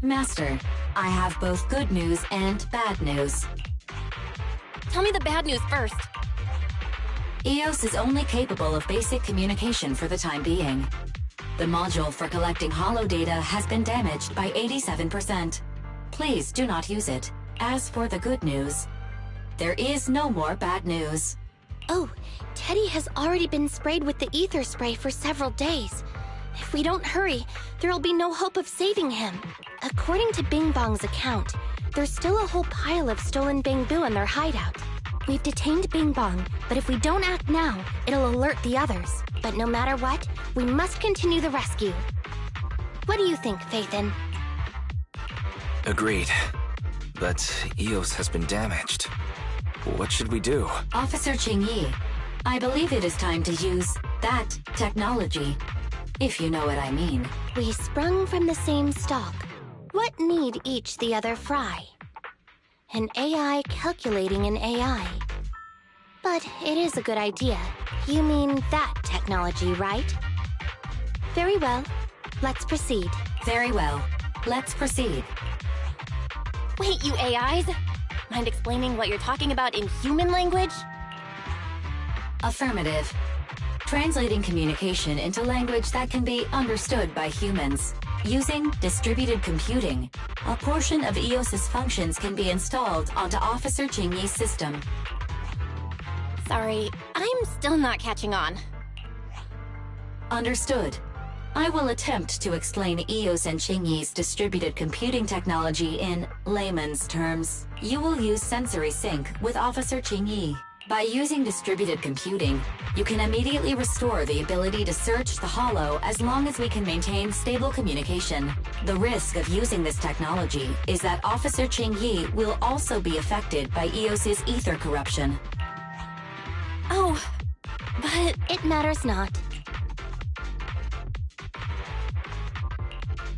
Master, I have both good news and bad news. Tell me the bad news first. EOS is only capable of basic communication for the time being. The module for collecting holo data has been damaged by 87%. Please do not use it. As for the good news, there is no more bad news. Oh, Teddy has already been sprayed with the ether spray for several days. If we don't hurry, there'll be no hope of saving him. According to Bing Bong's account, there's still a whole pile of stolen Bangboo in their hideout. We've detained Bing Bong, but if we don't act now, it'll alert the others. But no matter what, we must continue the rescue. What do you think, Phaethon? Agreed. But EOS has been damaged. What should we do? Officer Qingyi, I believe it is time to use that technology, if you know what I mean. We sprung from the same stalk. What need each the other fry? An AI calculating an AI. But it is a good idea. You mean that technology, right? Very well. Let's proceed. Very well. Let's proceed. Wait, you AIs? Mind explaining what you're talking about in human language? Affirmative. Translating communication into language that can be understood by humans. Using distributed computing, a portion of EOS's functions can be installed onto Officer Qingyi's system. Sorry, I'm still not catching on. Understood. I will attempt to explain EOS and Qingyi's distributed computing technology in layman's terms. You will use sensory sync with Officer Qingyi. By using distributed computing, you can immediately restore the ability to search the holo as long as we can maintain stable communication. The risk of using this technology is that Officer Qingyi will also be affected by EOS's ether corruption. Oh, but it matters not.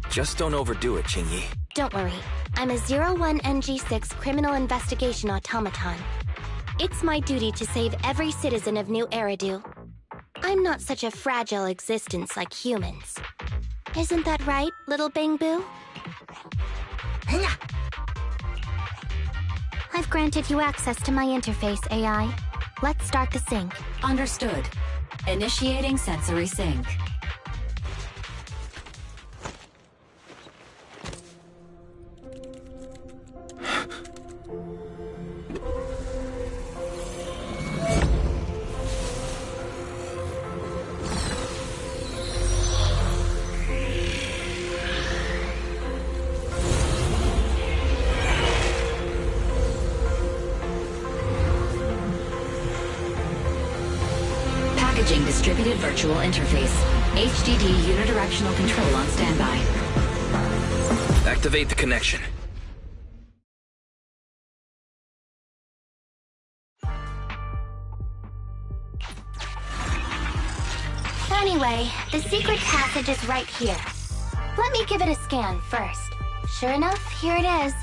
Just don't overdo it, Qingyi. Don't worry. I'm a 01NG6 criminal investigation automaton. It's my duty to save every citizen of New Eridu. I'm not such a fragile existence like humans. Isn't that right, little Bangboo? I've granted you access to my interface, AI. Let's start the sync. Understood. Initiating sensory sync. Packaging distributed virtual interface. HDD unidirectional control on standby. Activate the connection. Anyway, the secret passage is right here. Let me give it a scan first. Sure enough, here it is.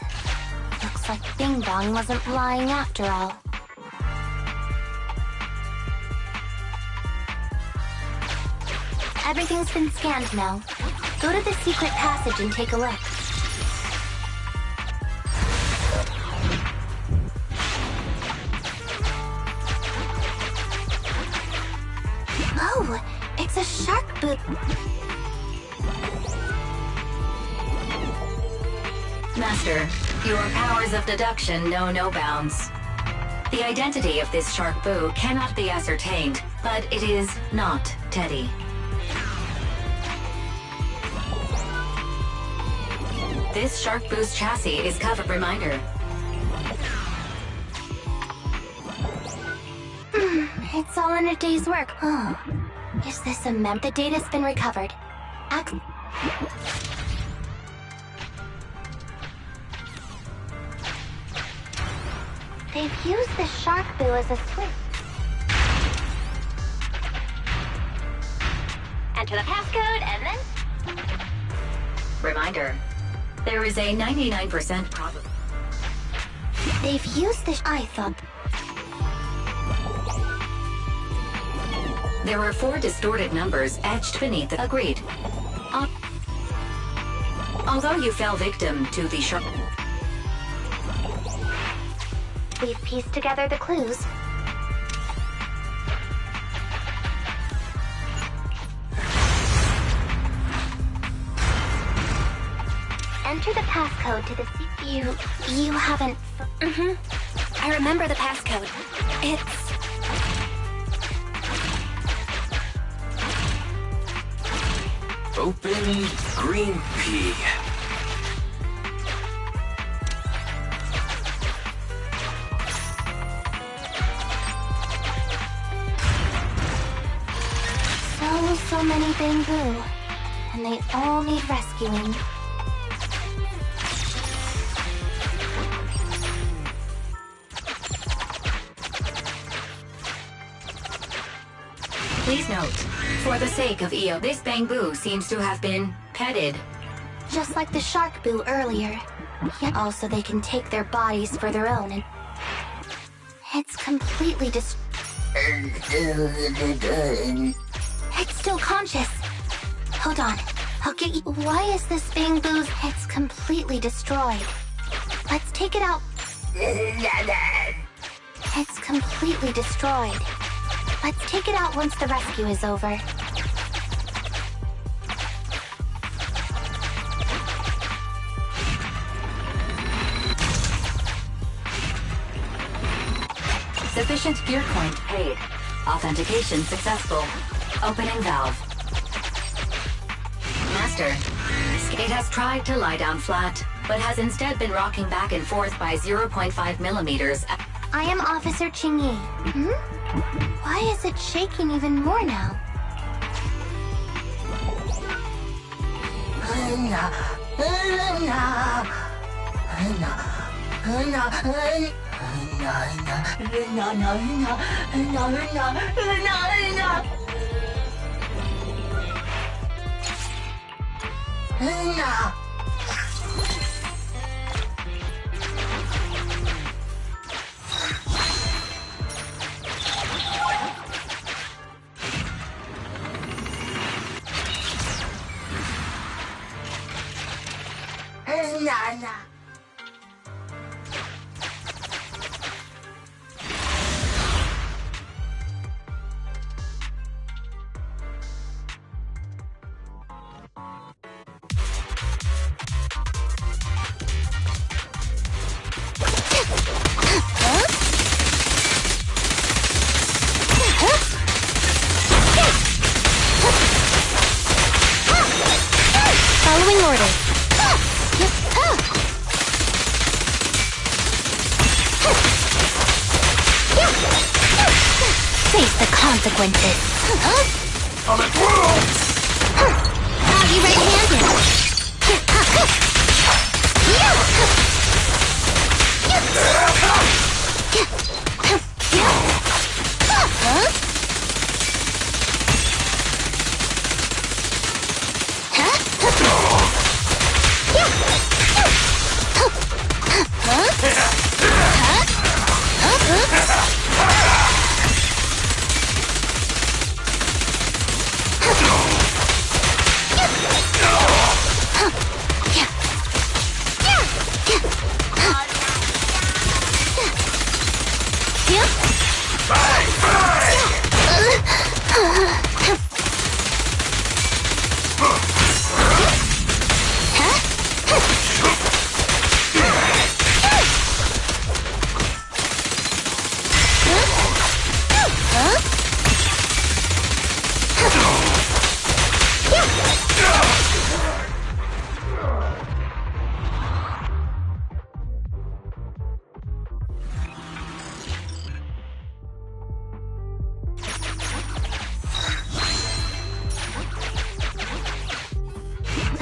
Looks like Bing Bong wasn't lying after all. Everything's been scanned now. Go to the secret passage and take a look. Oh, it's a shark boot. Master, your powers of deduction know no bounds. The identity of this Shark Boo cannot be ascertained, but it is not Teddy. This Shark Boo's chassis is covered. Reminder. It's all in a day's work. Oh. Is this a mem? The data's been recovered. They've used the Shark Boo as a switch. Enter the passcode and then... Reminder. There is a 99% probability. They've used the... I thought... There were 4 distorted numbers etched beneath the... Agreed. Although you fell victim to the shark... We've pieced together the clues. Enter the passcode to the You haven't... I remember the passcode. It's... Open green pea. So many bamboo, and they all need rescuing. Please note, for the sake of EO, this bamboo seems to have been petted. Just like the Shark Boo earlier. Yet also they can take their bodies for their own and... It's completely It's still conscious. Hold on. I'll get you... Why is this bamboo's... It's completely destroyed. Let's take it out. It's completely destroyed. Let's take it out once the rescue is over. Sufficient gear coin paid. Authentication successful. Opening valve. Master, it has tried to lie down flat, but has instead been rocking back and forth by 0.5 millimeters. I am Officer Ching-Yi. Why is it shaking even more now? Following orders. Face the consequences. Coming through! I'll be right-handed.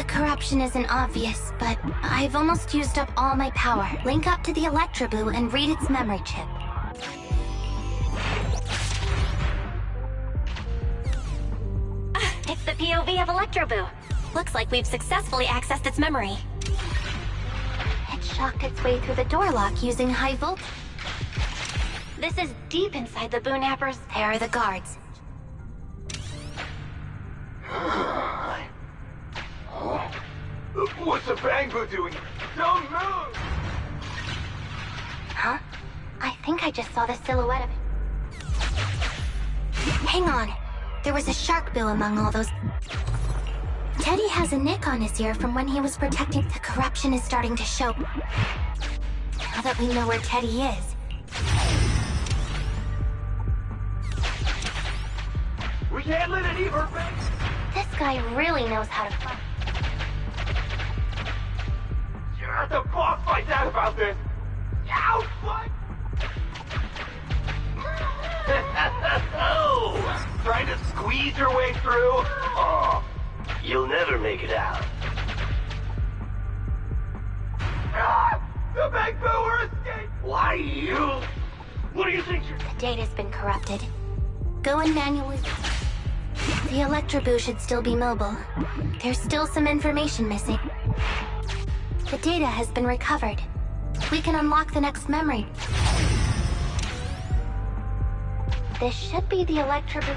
Corruption isn't obvious, but I've almost used up all my power. Link up to the Electroboo and read its memory chip. It's the POV of Electroboo. Looks like we've successfully accessed its memory. It shocked its way through the door lock using high voltage. This is deep inside the Boo-Nappers. There are the guards. What's the Bangboo doing? Don't move! Huh? I think I just saw the silhouette of it. Hang on. There was a shark boo among all those. Teddy has a nick on his ear from when he was protecting. The corruption is starting to show. Now that we know where Teddy is. We can't let it either, This guy really knows how to fight. The boss finds out about this! Ouch! What? Trying to squeeze your way through? Oh, you'll never make it out. Ah! The Bangboo are escaped! Why you? What do you think you're... The data's been corrupted. Go and manually... The Electroboo should still be mobile. There's still some information missing. The data has been recovered. We can unlock the next memory. This should be the Electroboo.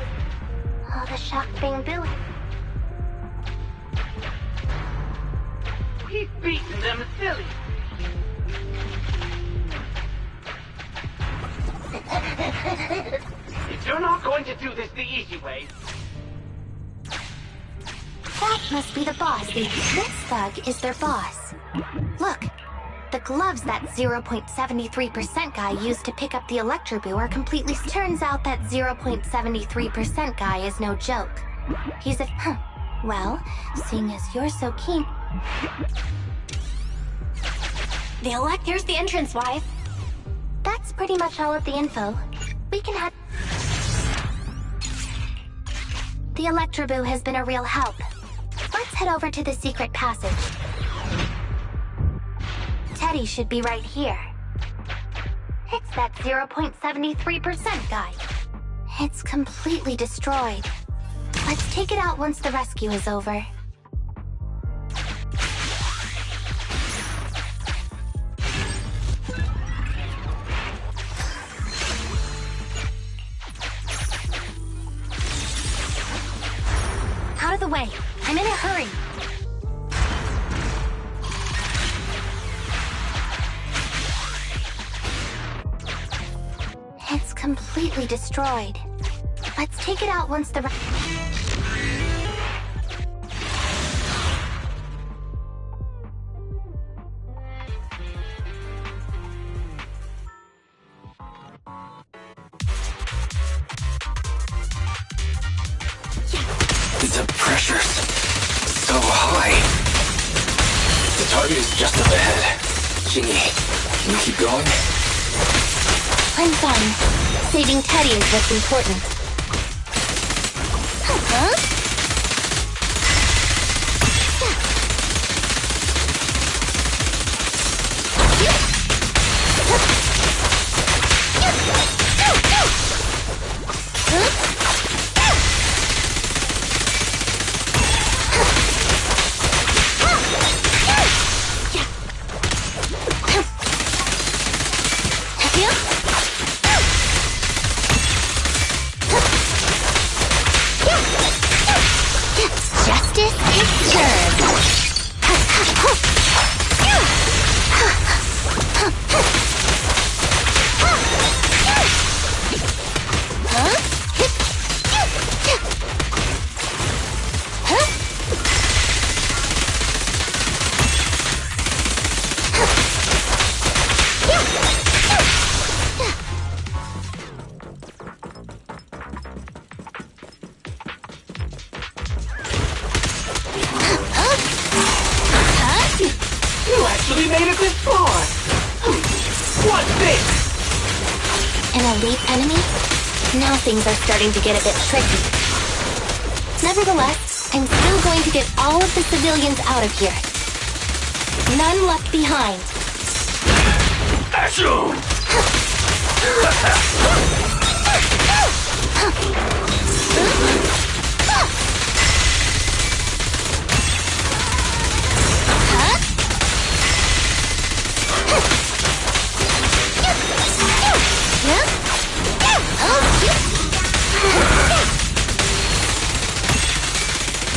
Oh, the shocked Bangboo. We've beaten them silly. If you're not going to do this the easy way... That must be the boss. This thug is their boss. Look, the gloves that 0.73% guy used to pick up the Electroboo are completely... Turns out that 0.73% guy is no joke. He's a... Well, seeing as you're so keen... Here's the entrance, wife. That's pretty much all of the info. We can have... The Electroboo has been a real help. Let's head over to the secret passage. Teddy should be right here. It's that 0.73% guy. It's completely destroyed. Let's take it out once the rescue is over. Out of the way. I'm in a hurry. It's completely destroyed. Let's take it out once the... The pressure's so high. The target is just up ahead. Chingy, can you keep going? I'm fine. Saving Teddy is what's important. You actually made it this far! What's this? An elite enemy? Now things are starting to get a bit tricky. Nevertheless, I'm still going to get all of the civilians out of here. None left behind. Achoo!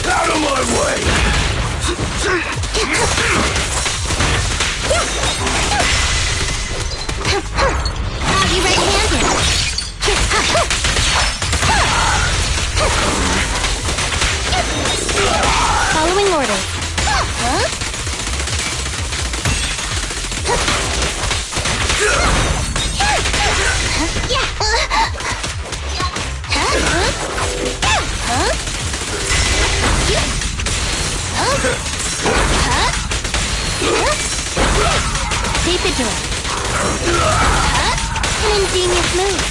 Out of my way! I'll be right-handed. Following orders. Stay vigilant. An ingenious move.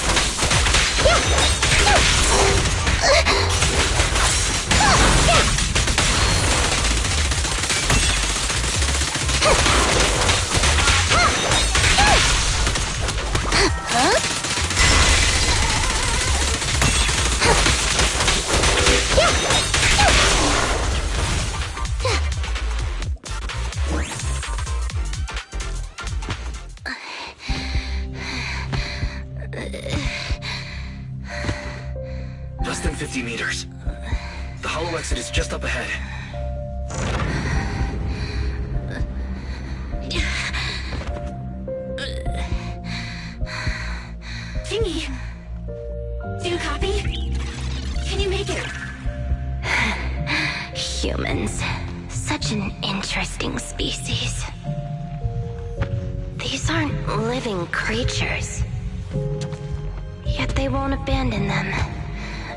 Less than 50 meters. The hollow exit is just up ahead. Chingy! Do you copy? Can you make it? Humans. Such an interesting species. These aren't living creatures. Yet they won't abandon them,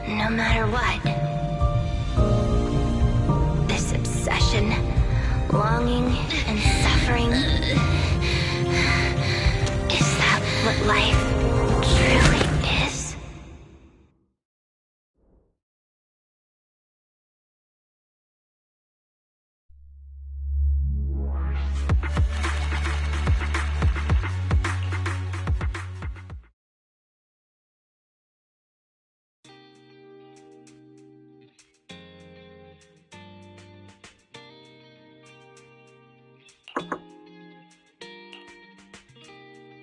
no matter what. This obsession, longing, and suffering. Is that what life truly is?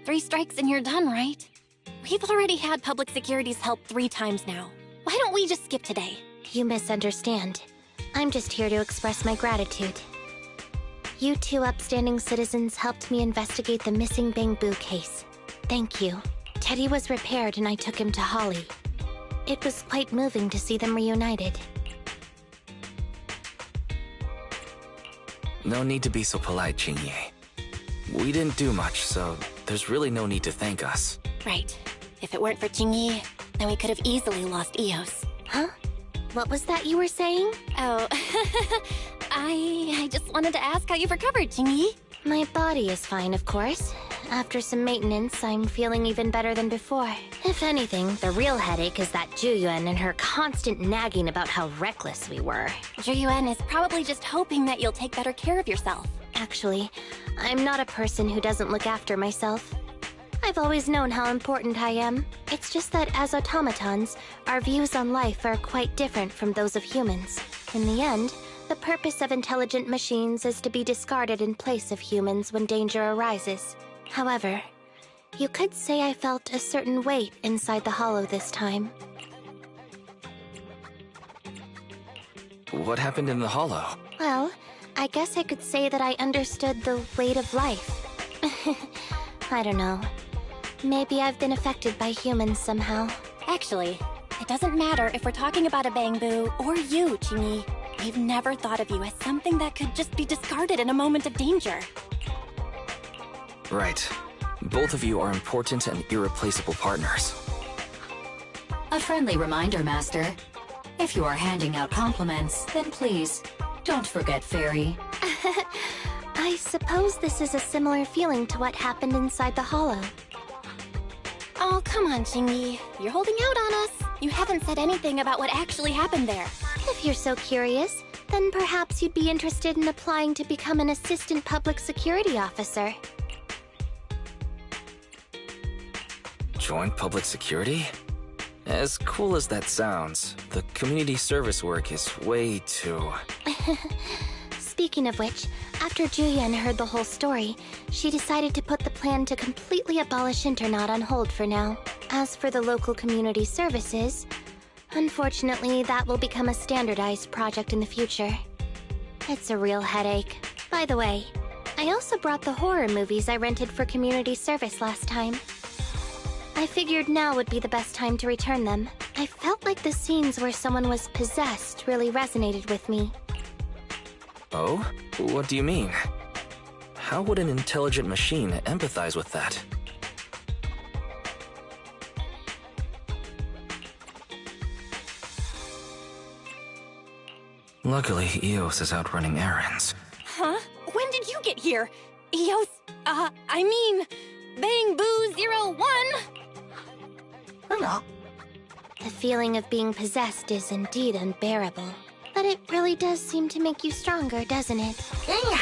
Three strikes and you're done, right? We've already had public security's help 3 times now. Why don't we just skip today? You misunderstand. I'm just here to express my gratitude. You 2 upstanding citizens helped me investigate the missing Bangbu case. Thank you. Teddy was repaired and I took him to Holly. It was quite moving to see them reunited. No need to be so polite, Chingye. We didn't do much, so there's really no need to thank us. Right. If it weren't for Jingyi, then we could have easily lost Eos. Huh? What was that you were saying? Oh, I just wanted to ask how you've recovered, Jingyi. My body is fine, of course. After some maintenance, I'm feeling even better than before. If anything, the real headache is that Juyuan and her constant nagging about how reckless we were. Juyuan is probably just hoping that you'll take better care of yourself. Actually, I'm not a person who doesn't look after myself. I've always known how important I am. It's just that as automatons, our views on life are quite different from those of humans. In the end, the purpose of intelligent machines is to be discarded in place of humans when danger arises. However, you could say I felt a certain weight inside the hollow this time. What happened in the hollow? Well, I guess I could say that I understood the weight of life. I don't know. Maybe I've been affected by humans somehow. Actually, it doesn't matter if we're talking about a Bangboo or you, Chingy. We've never thought of you as something that could just be discarded in a moment of danger. Right. Both of you are important and irreplaceable partners. A friendly reminder, Master. If you are handing out compliments, then please, don't forget Fairy. I suppose this is a similar feeling to what happened inside the hollow. Oh, come on, Chingy. You're holding out on us. You haven't said anything about what actually happened there. If you're so curious, then perhaps you'd be interested in applying to become an assistant public security officer. Join public security? As cool as that sounds, the community service work is way too... Speaking of which, after Juyen heard the whole story, she decided to put the plan to completely abolish Internaut on hold for now. As for the local community services, unfortunately, that will become a standardized project in the future. It's a real headache. By the way, I also brought the horror movies I rented for community service last time. I figured now would be the best time to return them. I felt like the scenes where someone was possessed really resonated with me. Oh? What do you mean? How would an intelligent machine empathize with that? Luckily, Eos is out running errands. Huh? When did you get here? Eos, I mean, Bangboo 01! Hello. The feeling of being possessed is indeed unbearable. But it really does seem to make you stronger, doesn't it? Yeah.